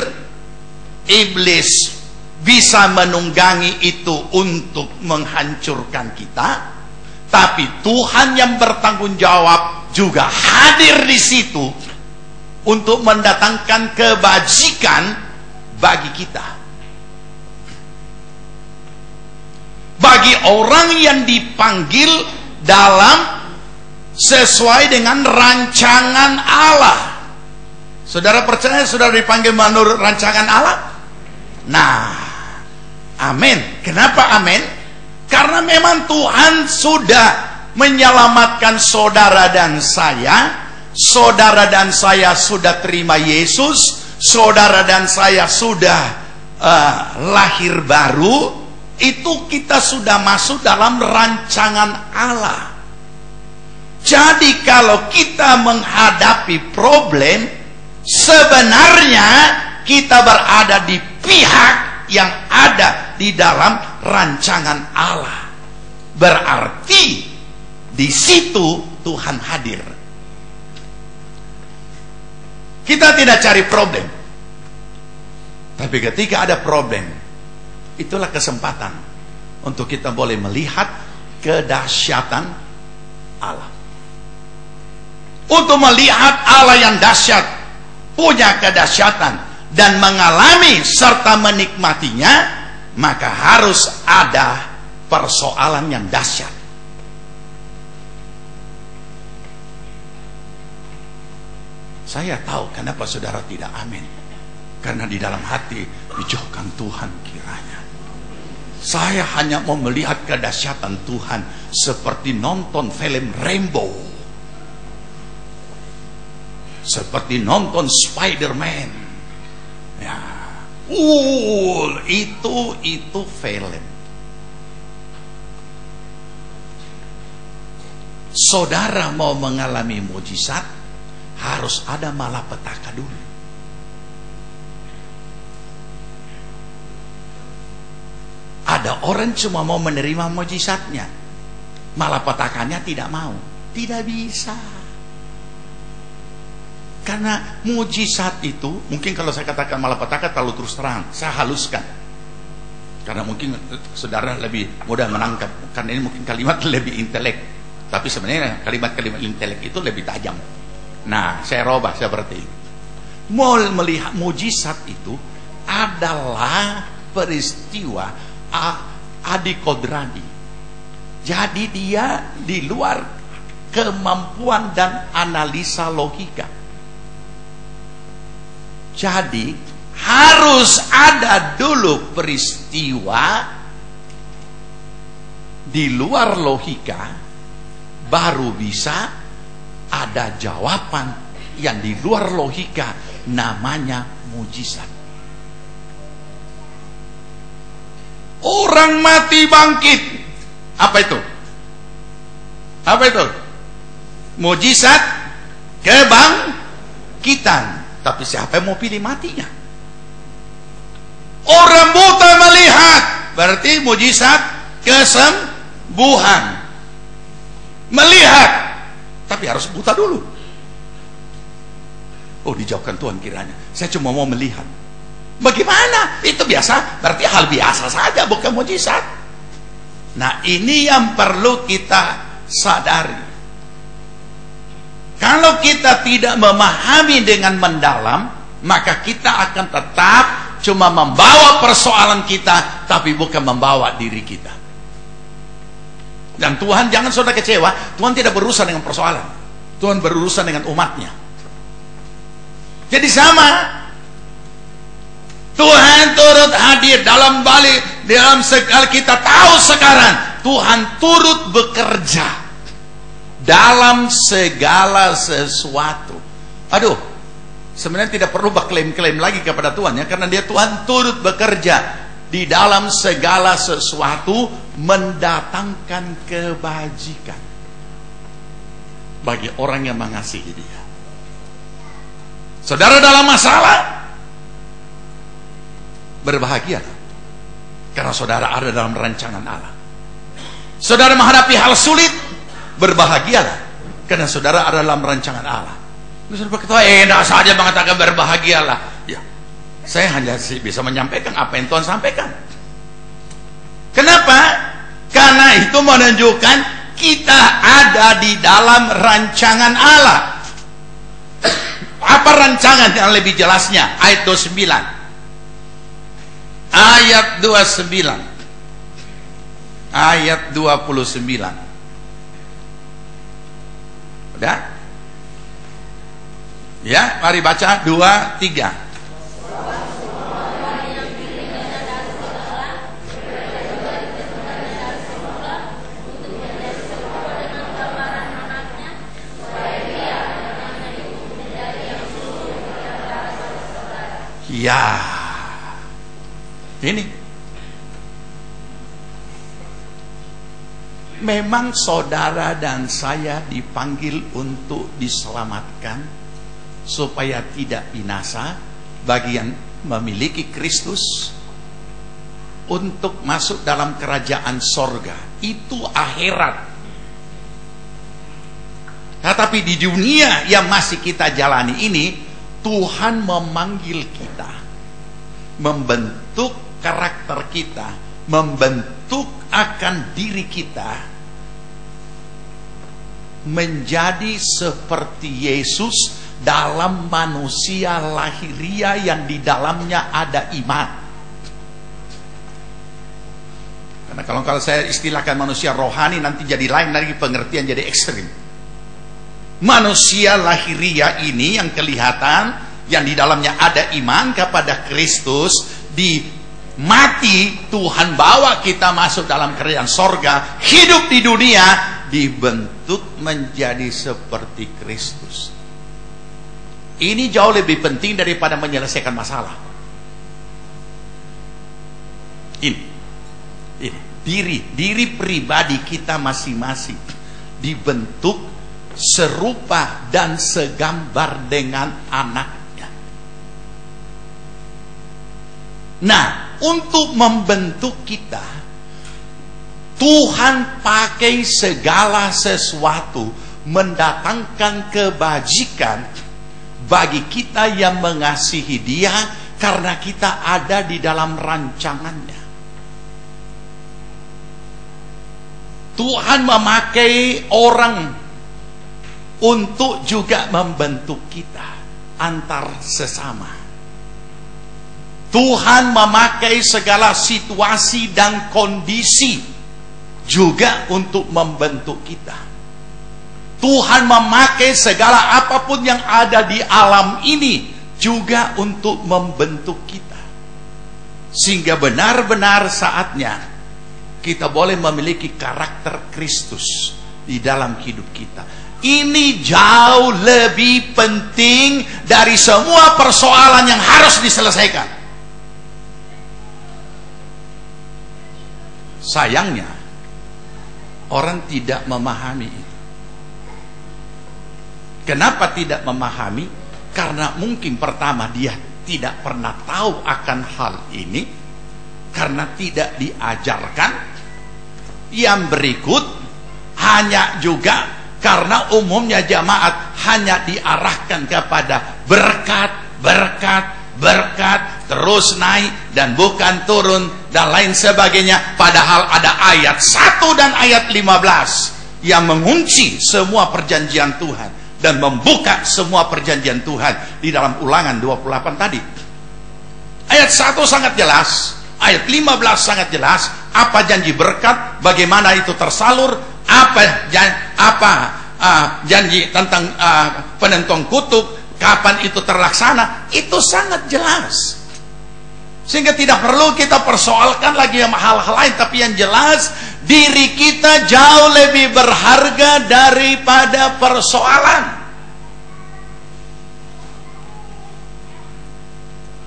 Iblis bisa menunggangi itu untuk menghancurkan kita, tapi Tuhan yang bertanggung jawab juga hadir di situ untuk mendatangkan kebajikan bagi kita. Bagi orang yang dipanggil dalam sesuai dengan rancangan Allah. Saudara percaya saudara dipanggil menurut rancangan Allah? Nah, amin. Kenapa amin? Karena memang Tuhan sudah menyelamatkan saudara dan saya. Saudara dan saya sudah terima Yesus. Saudara dan saya sudah lahir baru. Itu kita sudah masuk dalam rancangan Allah. Jadi kalau kita menghadapi problem, sebenarnya kita berada di pihak yang ada di dalam rancangan Allah. Berarti di situ Tuhan hadir. Kita tidak cari problem, tapi ketika ada problem, itulah kesempatan untuk kita boleh melihat kedahsyatan Allah. Untuk melihat Allah yang dahsyat, punya kedahsyatan, dan mengalami serta menikmatinya, maka harus ada persoalan yang dahsyat. Saya tahu kenapa saudara tidak amin. Karena di dalam hati, dijauhkan Tuhan kiranya. Saya hanya mau melihat kedahsyatan Tuhan seperti nonton film Rainbow, seperti nonton Spider-Man. Ya, itu film. saudara mau mengalami mujizat, harus ada malapetaka dulu. Ada orang cuma mau menerima mujizatnya, malapetakannya tidak mau. Tidak bisa. Karena mujizat itu, mungkin kalau saya katakan malapetaka terlalu terus terang, saya haluskan. Karena mungkin saudara lebih mudah menangkap, karena ini mungkin kalimat lebih intelek. Tapi sebenarnya kalimat-kalimat intelek itu lebih tajam. Nah, saya robah seperti itu. Mau melihat mujizat itu adalah peristiwa adikodrani. Jadi dia di luar kemampuan dan analisa logika. Jadi harus ada dulu peristiwa di luar logika, baru bisa ada jawaban yang di luar logika, namanya mujizat. Orang mati bangkit, apa itu? Apa itu? Mujizat kebangkitan. Tapi siapa yang mau pilih matinya? Orang buta melihat, berarti mujizat kesembuhan. Melihat, tapi harus buta dulu. Oh, dijauhkan Tuhan kiranya. Saya cuma mau melihat. Bagaimana? Itu biasa, berarti hal biasa saja, bukan mujizat. Nah, ini yang perlu kita sadari. Kalau kita tidak memahami dengan mendalam, maka kita akan tetap cuma membawa persoalan kita, tapi bukan membawa diri kita. Dan Tuhan, jangan saudara kecewa, Tuhan tidak berurusan dengan persoalan, Tuhan berurusan dengan umatnya. Jadi sama, Tuhan turut hadir dalam balik, dalam segala kita tahu sekarang, Tuhan turut bekerja dalam segala sesuatu. Aduh, sebenarnya tidak perlu klaim-klaim lagi kepada Tuhan ya, karena dia Tuhan turut bekerja di dalam segala sesuatu, mendatangkan kebajikan bagi orang yang mengasihi dia. Saudara dalam masalah, berbahagialah, karena saudara ada dalam rancangan Allah. Saudara menghadapi hal sulit, berbahagialah, karena saudara ada dalam rancangan Allah. Saudara berkata, enak saja mengatakan berbahagialah. Ya, saya hanya bisa menyampaikan apa yang Tuhan sampaikan. Kenapa? Karena itu menunjukkan kita ada di dalam rancangan Allah. Apa rancangan yang lebih jelasnya? Ayat 29. Ayat 29. Ayat 29. Udah? Ya, mari baca 2, 3. Ya, ini memang saudara dan saya dipanggil untuk diselamatkan supaya tidak binasa, bagi yang memiliki Kristus untuk masuk dalam kerajaan sorga. Itu akhirat. Tetapi di dunia yang masih kita jalani ini, Tuhan memanggil kita, membentuk karakter kita, membentuk akan diri kita menjadi seperti Yesus dalam manusia lahiria yang di dalamnya ada iman. Karena kalau saya istilahkan manusia rohani, nanti jadi lain lagi pengertian, jadi ekstrim. Manusia lahiria ini yang kelihatan, yang di dalamnya ada iman kepada Kristus, di mati Tuhan bawa kita masuk dalam kerajaan sorga, hidup di dunia dibentuk menjadi seperti Kristus. Ini jauh lebih penting daripada menyelesaikan masalah. Ini diri pribadi kita masing-masing dibentuk serupa dan segambar dengan anaknya. Nah, untuk membentuk kita, Tuhan pakai segala sesuatu mendatangkan kebajikan bagi kita yang mengasihi Dia, karena kita ada di dalam rancangannya. Tuhan memakai orang untuk juga membentuk kita antar sesama. Tuhan memakai segala situasi dan kondisi juga untuk membentuk kita. Tuhan memakai segala apapun yang ada di alam ini juga untuk membentuk kita. Sehingga benar-benar saatnya kita boleh memiliki karakter Kristus di dalam hidup kita. Ini jauh lebih penting dari semua persoalan yang harus diselesaikan. Sayangnya, orang tidak memahami itu. Kenapa tidak memahami? Karena mungkin pertama dia tidak pernah tahu akan hal ini, karena tidak diajarkan. Yang berikut hanya juga karena umumnya jamaat hanya diarahkan kepada berkat, terus naik dan bukan turun dan lain sebagainya. Padahal ada ayat 1 dan ayat 15 yang mengunci semua perjanjian Tuhan dan membuka semua perjanjian Tuhan di dalam Ulangan 28 tadi. Ayat 1 sangat jelas, ayat 15 sangat jelas apa janji berkat, bagaimana itu tersalur, apa janji tentang penentang kutub, kapan itu terlaksana, itu sangat jelas. Sehingga tidak perlu kita persoalkan lagi hal-hal lain, tapi yang jelas diri kita jauh lebih berharga daripada persoalan.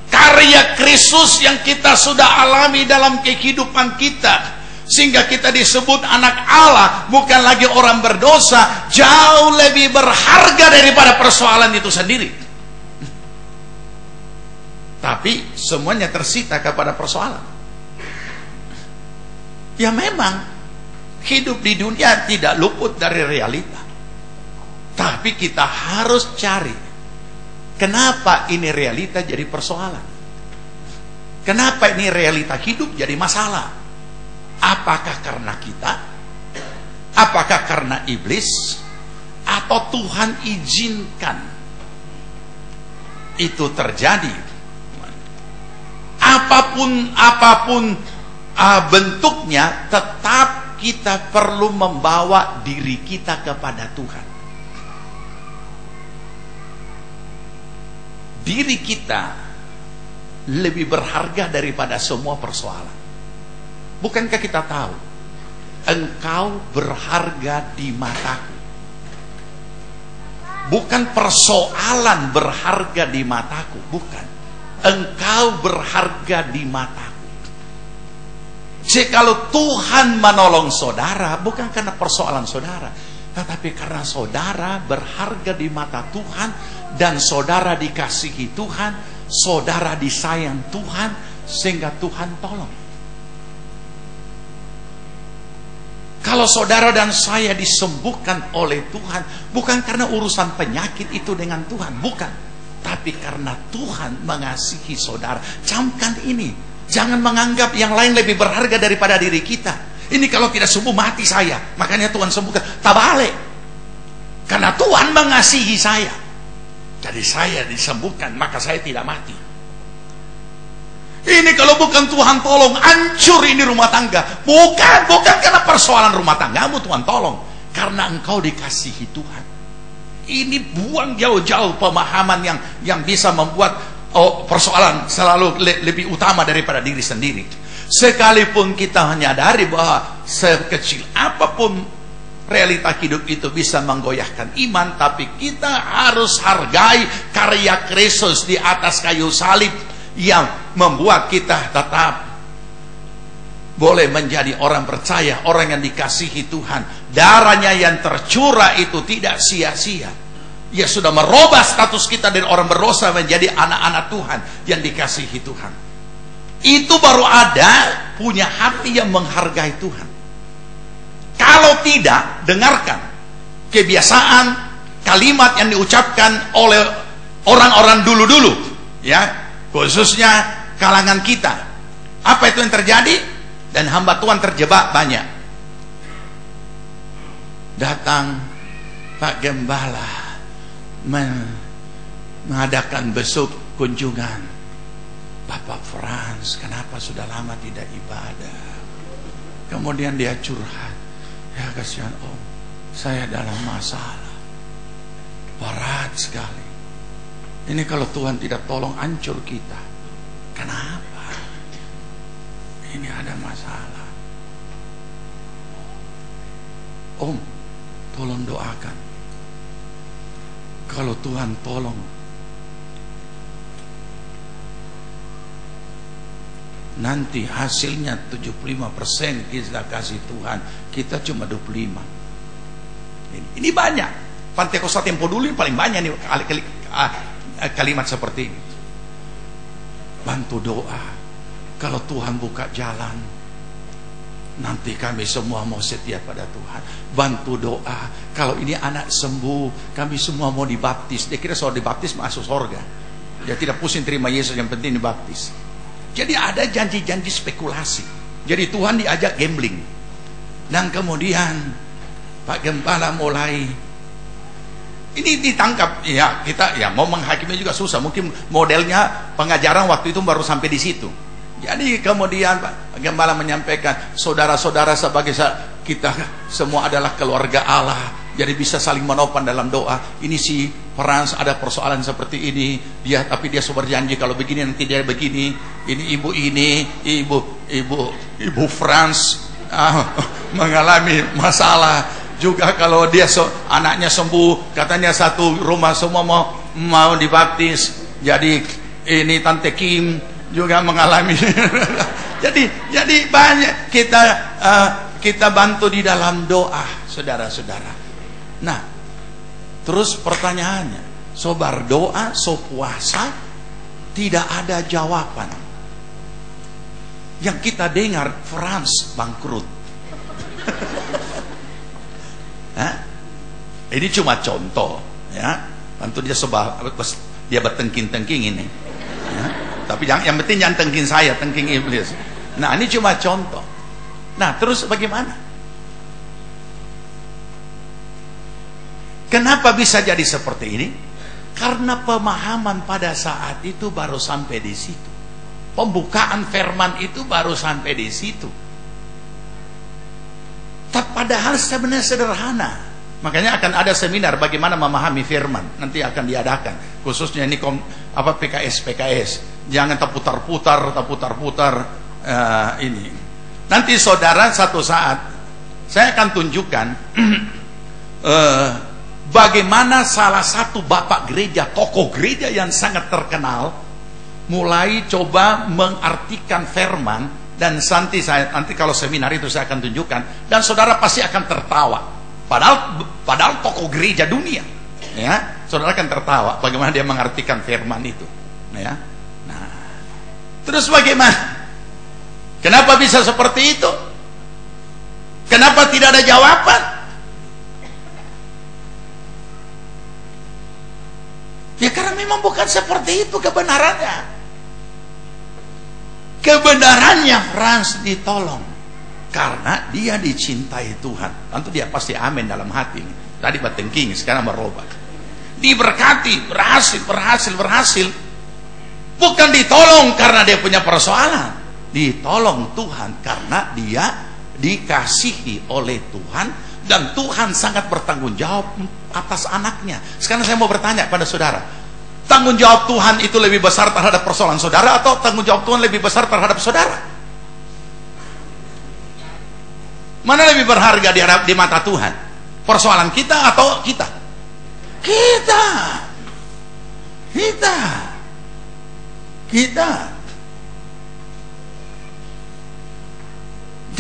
Karya Kristus yang kita sudah alami dalam kehidupan kita, sehingga kita disebut anak Allah, bukan lagi orang berdosa, jauh lebih berharga daripada persoalan itu sendiri. Tapi semuanya tersita kepada persoalan. Ya memang hidup di dunia tidak luput dari realita, tapi kita harus cari kenapa ini realita jadi persoalan, kenapa ini realita hidup jadi masalah. Apakah karena kita? Apakah karena iblis? Atau Tuhan izinkan itu terjadi? Apapun bentuknya, tetap kita perlu membawa diri kita kepada Tuhan. Diri kita lebih berharga daripada semua persoalan. Bukankah kita tahu engkau berharga di mataku? Bukan persoalan berharga di mataku, bukan. Engkau berharga di mataku. Jadi kalau Tuhan menolong saudara, bukan karena persoalan saudara, tetapi karena saudara berharga di mata Tuhan, dan saudara dikasihi Tuhan, saudara disayang Tuhan, sehingga Tuhan tolong. Kalau saudara dan saya disembuhkan oleh Tuhan, bukan karena urusan penyakit itu dengan Tuhan, bukan, tapi karena Tuhan mengasihi saudara. Camkan ini, jangan menganggap yang lain lebih berharga daripada diri kita. Ini kalau tidak sembuh mati saya, makanya Tuhan sembuhkan. Tak balik, karena Tuhan mengasihi saya, jadi saya disembuhkan, maka saya tidak mati. Ini kalau bukan Tuhan tolong, hancur ini rumah tangga. Bukan karena persoalan rumah tanggamu Tuhan tolong, karena engkau dikasihi Tuhan. Ini buang jauh-jauh pemahaman yang bisa membuat persoalan selalu lebih utama daripada diri sendiri. Sekalipun kita menyadari bahwa sekecil apapun realita hidup itu bisa menggoyahkan iman, tapi kita harus hargai karya Kristus di atas kayu salib yang membuat kita tetap boleh menjadi orang percaya, orang yang dikasihi Tuhan. Darahnya yang tercurah itu tidak sia-sia. Ia sudah merubah status kita dari orang berdosa menjadi anak-anak Tuhan yang dikasihi Tuhan. Itu baru ada punya hati yang menghargai Tuhan. Kalau tidak, dengarkan kebiasaan kalimat yang diucapkan oleh orang-orang dulu-dulu, ya, khususnya kalangan kita. Apa itu yang terjadi? Dan hamba Tuhan terjebak banyak. Datang Pak Gembala mengadakan besuk kunjungan. Bapak Frans, kenapa sudah lama tidak ibadah? Kemudian dia curhat. Ya kasihan Om, saya dalam masalah berat sekali. Ini kalau Tuhan tidak tolong hancur kita. Kenapa? Ini ada masalah. Om, tolong doakan. Kalau Tuhan tolong, nanti hasilnya 75% kita kasih Tuhan, kita cuma 25. Ini banyak. Pantai Kosta Tempo dulu ini paling banyak nih kalimat seperti ini. Bantu doa. Kalau Tuhan buka jalan, nanti kami semua mau setia pada Tuhan. Bantu doa. Kalau ini anak sembuh, kami semua mau dibaptis. Dia kira soal dibaptis masuk surga. Dia tidak pusing terima Yesus, yang penting dibaptis. Jadi ada janji-janji spekulasi. Jadi Tuhan diajak gambling. Dan kemudian Pak Gembala mulai, ini ditangkap. Ya, kita ya mau menghakimi juga susah. Mungkin modelnya pengajaran waktu itu baru sampai di situ. Jadi kemudian Pak Gembala menyampaikan, saudara-saudara sebagai kita semua adalah keluarga Allah, jadi bisa saling menopang dalam doa. Ini si Frans ada persoalan seperti ini, tapi dia berjanji kalau begini nanti dia begini. Ini ibu Frans mengalami masalah juga. Kalau dia anaknya sembuh, katanya satu rumah semua mau dibaptis. Jadi ini Tante Kim juga mengalami. jadi banyak kita bantu di dalam doa, saudara-saudara. Nah, terus pertanyaannya, so berdoa, so puasa, tidak ada jawaban. Yang kita dengar Frans bangkrut. Ini cuma contoh, ya. Bantu dia bertengking-tengking ini. Ya. Tapi yang penting jangan tengking saya, tengking iblis. Nah, ini cuma contoh. Nah, terus bagaimana? Kenapa bisa jadi seperti ini? Karena pemahaman pada saat itu baru sampai di situ. Pembukaan firman itu baru sampai di situ. Padahal sebenarnya sederhana. Makanya akan ada seminar bagaimana memahami firman, nanti akan diadakan. Khususnya ini PKS. Jangan terputar-putar ini. Nanti saudara, satu saat saya akan tunjukkan bagaimana salah satu bapak gereja, tokoh gereja yang sangat terkenal, mulai coba mengartikan firman. Dan nanti kalau seminar itu saya akan tunjukkan, dan saudara pasti akan tertawa. Padahal tokoh gereja dunia, ya, saudara akan tertawa bagaimana dia mengartikan firman itu, ya. Nah, terus bagaimana? Kenapa bisa seperti itu? Kenapa tidak ada jawaban? Ya karena memang bukan seperti itu kebenarannya. Kebenarannya Frans ditolong karena dia dicintai Tuhan. Tentu dia pasti amin dalam hati. Tadi bertengking, sekarang berubah. Diberkati, berhasil. Bukan ditolong karena dia punya persoalan. Ditolong Tuhan karena dia dikasihi oleh Tuhan. Dan Tuhan sangat bertanggung jawab atas anaknya. Sekarang saya mau bertanya pada saudara, tanggung jawab Tuhan itu lebih besar terhadap persoalan saudara, atau tanggung jawab Tuhan lebih besar terhadap saudara? Mana lebih berharga di mata Tuhan? Persoalan kita atau kita? Kita.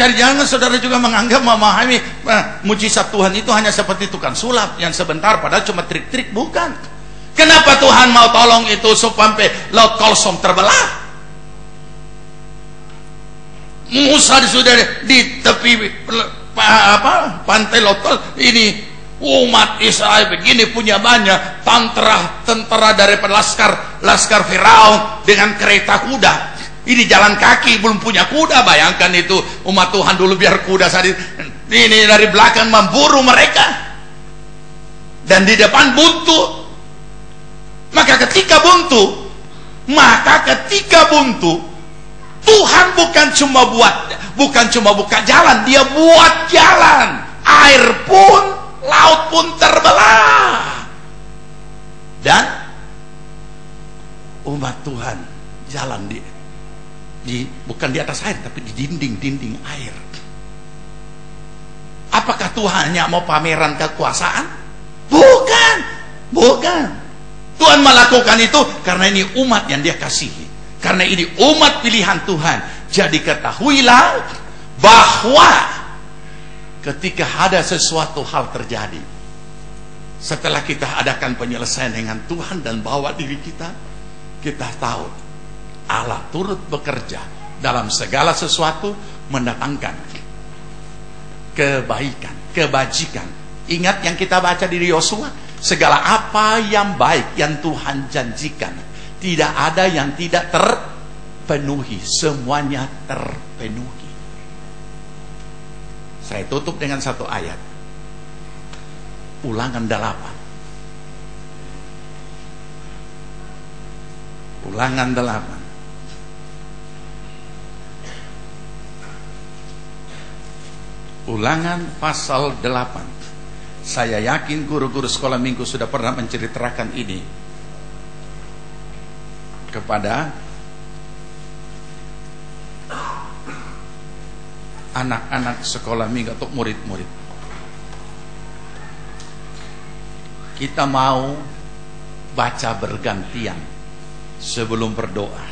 Jadi jangan saudara juga menganggap memahami mujizat Tuhan itu hanya seperti tukang sulap yang sebentar padahal cuma trik-trik. Bukan. Kenapa Tuhan mau tolong itu sampai laut Kolsom terbelah? Musa sudah di tepi pantai laut ini, umat Israel begini punya banyak tentara daripada laskar Firaun dengan kereta kuda. Ini jalan kaki, belum punya kuda. Bayangkan itu umat Tuhan dulu biar kuda saat ini dari belakang memburu mereka dan di depan buntu. Maka ketika buntu, Tuhan bukan cuma buka jalan, Dia buat jalan. Air pun, laut pun terbelah. Dan umat Tuhan jalan bukan di atas air, tapi di dinding-dinding air. Apakah Tuhan hanya mau pameran kekuasaan? Bukan. Tuhan melakukan itu karena ini umat yang Dia kasihi. Karena ini umat pilihan Tuhan. Jadi ketahuilah bahwa ketika ada sesuatu hal terjadi, setelah kita adakan penyelesaian dengan Tuhan dan bawa diri kita tahu Allah turut bekerja dalam segala sesuatu mendatangkan kebaikan, kebajikan. Ingat yang kita baca di Yosua, segala apa yang baik yang Tuhan janjikan, tidak ada yang tidak terpenuhi, semuanya terpenuhi. Saya tutup dengan satu ayat, Ulangan 8. Ulangan 8. Ulangan pasal 8. Saya yakin guru-guru sekolah minggu sudah pernah menceritakan ini kepada anak-anak sekolah minggu atau murid-murid. Kita mau baca bergantian sebelum berdoa.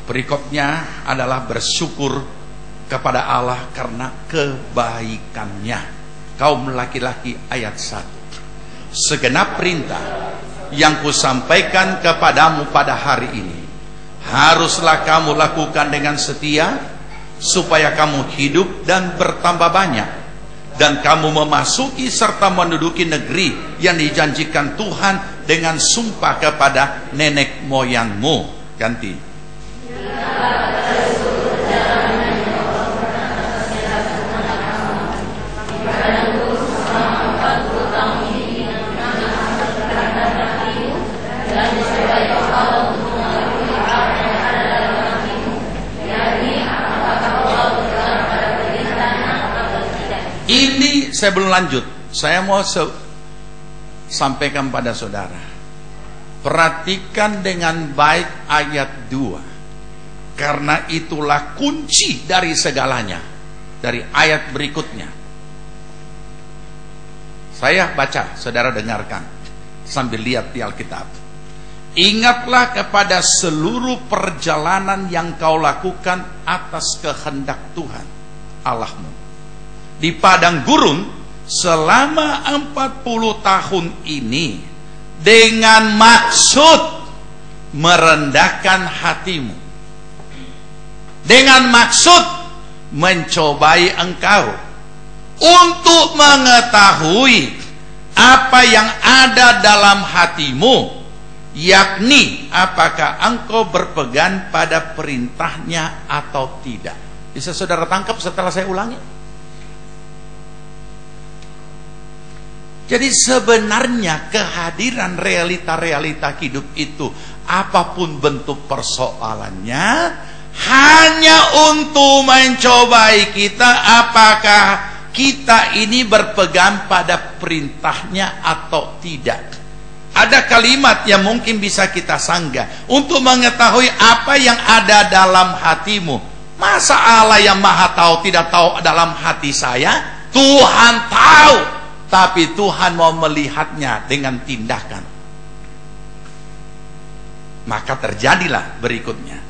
Perikopnya adalah bersyukur kepada Allah karena kebaikannya. Kaum laki-laki ayat 1. Segenap perintah yang kusampaikan kepadamu pada hari ini haruslah kamu lakukan dengan setia, supaya kamu hidup dan bertambah banyak, dan kamu memasuki serta menduduki negeri yang dijanjikan Tuhan dengan sumpah kepada nenek moyangmu. Ganti. Ini saya belum lanjut. Saya mau sampaikan pada saudara. Perhatikan dengan baik ayat 2. Karena itulah kunci dari segalanya. Dari ayat berikutnya. Saya baca, saudara dengarkan sambil lihat di Alkitab. Ingatlah kepada seluruh perjalanan yang kau lakukan atas kehendak Tuhan Allahmu di padang gurun selama 40 tahun ini, dengan maksud merendahkan hatimu, dengan maksud mencobai engkau untuk mengetahui apa yang ada dalam hatimu, yakni apakah engkau berpegang pada perintahnya atau tidak. Bisa saudara tangkap setelah saya ulangi? Jadi sebenarnya kehadiran realita-realita hidup itu, apapun bentuk persoalannya, hanya untuk mencobai kita apakah kita ini berpegang pada perintahnya atau tidak. Ada kalimat yang mungkin bisa kita sanggah untuk mengetahui apa yang ada dalam hatimu. Masa Allah yang maha tahu tidak tahu dalam hati saya? Tuhan tahu, tapi Tuhan mau melihatnya dengan tindakan. Maka terjadilah berikutnya.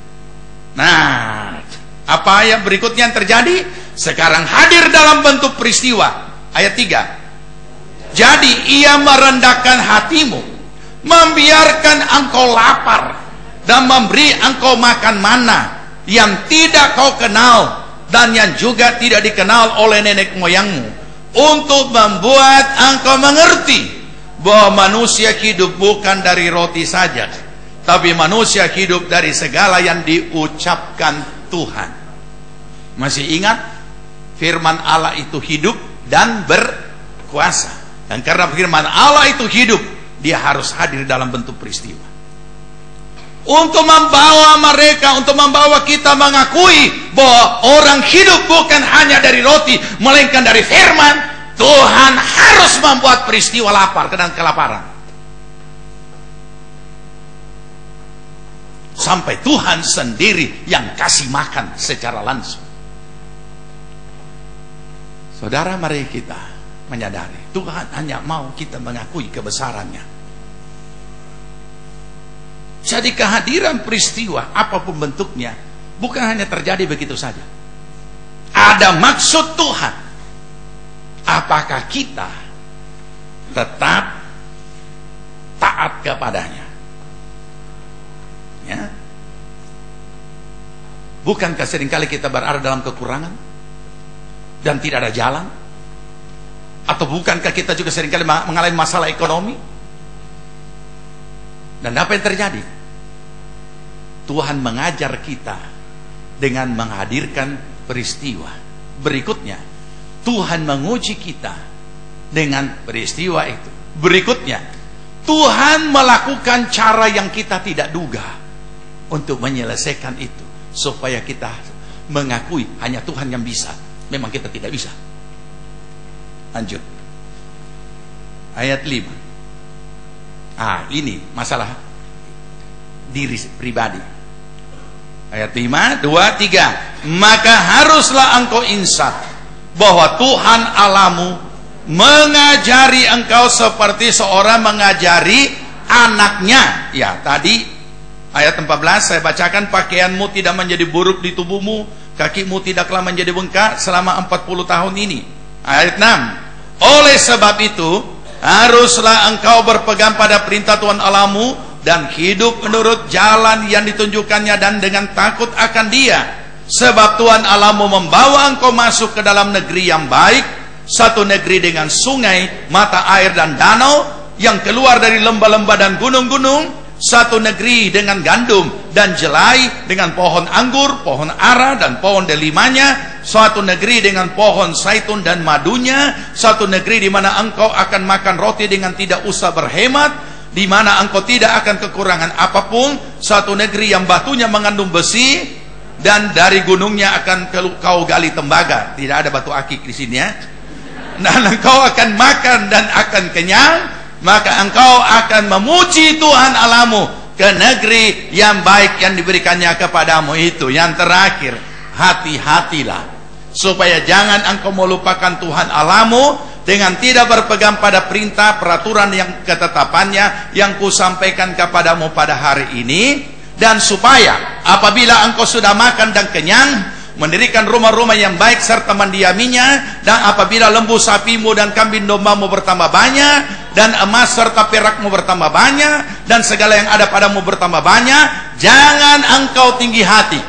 Nah, apa yang berikutnya yang terjadi? sekarang hadir dalam bentuk peristiwa. Ayat 3. Jadi ia merendahkan hatimu, membiarkan engkau lapar, dan memberi engkau makan mana yang tidak kau kenal dan yang juga tidak dikenal oleh nenek moyangmu, untuk membuat engkau mengerti bahwa manusia hidup bukan dari roti saja, tapi manusia hidup dari segala yang diucapkan Tuhan. Masih ingat? Firman Allah itu hidup dan berkuasa. Dan karena firman Allah itu hidup, dia harus hadir dalam bentuk peristiwa. Untuk membawa mereka, untuk membawa kita mengakui bahwa orang hidup bukan hanya dari roti, melainkan dari firman. Tuhan harus membuat peristiwa lapar dan kelaparan. Sampai Tuhan sendiri yang kasih makan secara langsung. Saudara, mari kita menyadari Tuhan hanya mau kita mengakui kebesarannya. Jadi kehadiran peristiwa apapun bentuknya bukan hanya terjadi begitu saja. Ada maksud Tuhan. Apakah kita tetap taat kepadanya? Ya. Bukankah seringkali kita berada dalam kekurangan dan tidak ada jalan? Atau bukankah kita juga seringkali mengalami masalah ekonomi? Dan apa yang terjadi? Tuhan mengajar kita dengan menghadirkan peristiwa berikutnya. Tuhan menguji kita dengan peristiwa itu. Berikutnya, Tuhan melakukan cara yang kita tidak duga untuk menyelesaikan itu, supaya kita mengakui hanya Tuhan yang bisa. Memang kita tidak bisa. Lanjut. Ayat 5. Ini masalah diri pribadi. Ayat 5, 2, 3. Maka haruslah engkau insaf bahwa Tuhan Allahmu mengajari engkau seperti seorang mengajari anaknya. Ya, tadi ayat 14 saya bacakan, pakaianmu tidak menjadi buruk di tubuhmu, kakimu tidaklah menjadi bengkak selama 40 tahun ini. Ayat 6. Oleh sebab itu haruslah engkau berpegang pada perintah Tuhan Allahmu dan hidup menurut jalan yang ditunjukkannya dan dengan takut akan Dia. Sebab Tuhan Allahmu membawa engkau masuk ke dalam negeri yang baik, satu negeri dengan sungai, mata air dan danau yang keluar dari lembah-lembah dan gunung-gunung, satu negeri dengan gandum dan jelai, dengan pohon anggur, pohon ara dan pohon delimanya, suatu negeri dengan pohon zaitun dan madunya, satu negeri di mana engkau akan makan roti dengan tidak usah berhemat, di mana engkau tidak akan kekurangan apapun, satu negeri yang batunya mengandung besi, dan dari gunungnya akan kau gali tembaga. Tidak ada batu akik di sini ya. Dan engkau akan makan dan akan kenyang, maka engkau akan memuji Tuhan Allahmu ke negeri yang baik yang diberikannya kepadamu itu. Yang terakhir, hati-hatilah supaya jangan engkau melupakan Tuhan Allahmu dengan tidak berpegang pada perintah, peraturan yang ketetapannya yang kusampaikan kepadamu pada hari ini. Dan supaya apabila engkau sudah makan dan kenyang, mendirikan rumah-rumah yang baik serta mendiaminya, dan apabila lembu sapimu dan kambing dombamu bertambah banyak, dan emas serta perakmu bertambah banyak, dan segala yang ada padamu bertambah banyak, jangan engkau tinggi hati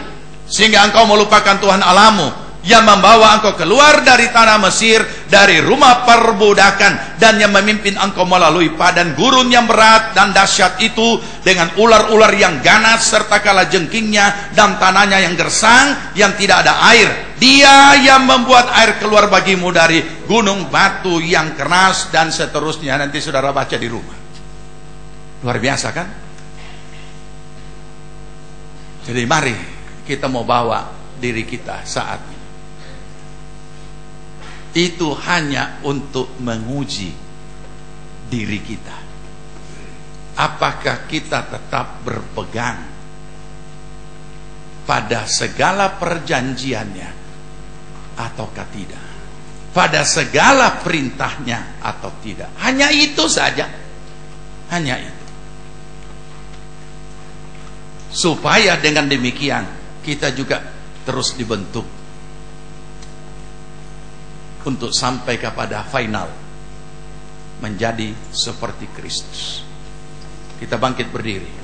sehingga engkau melupakan Tuhan Allahmu yang membawa engkau keluar dari tanah Mesir, dari rumah perbudakan, dan yang memimpin engkau melalui padang gurun yang berat dan dahsyat itu, dengan ular-ular yang ganas serta kalajengkingnya, dan tanahnya yang gersang yang tidak ada air. Dia yang membuat air keluar bagimu dari gunung batu yang keras, dan seterusnya. Nanti saudara baca di rumah. Luar biasa kan? Jadi mari kita mau bawa diri kita saat ini. Itu hanya untuk menguji diri kita. Apakah kita tetap berpegang pada segala perjanjiannya ataukah tidak? Pada segala perintahnya atau tidak? Hanya itu saja. Hanya itu. Supaya dengan demikian kita juga terus dibentuk untuk sampai kepada final, menjadi seperti Kristus. Kita bangkit berdiri.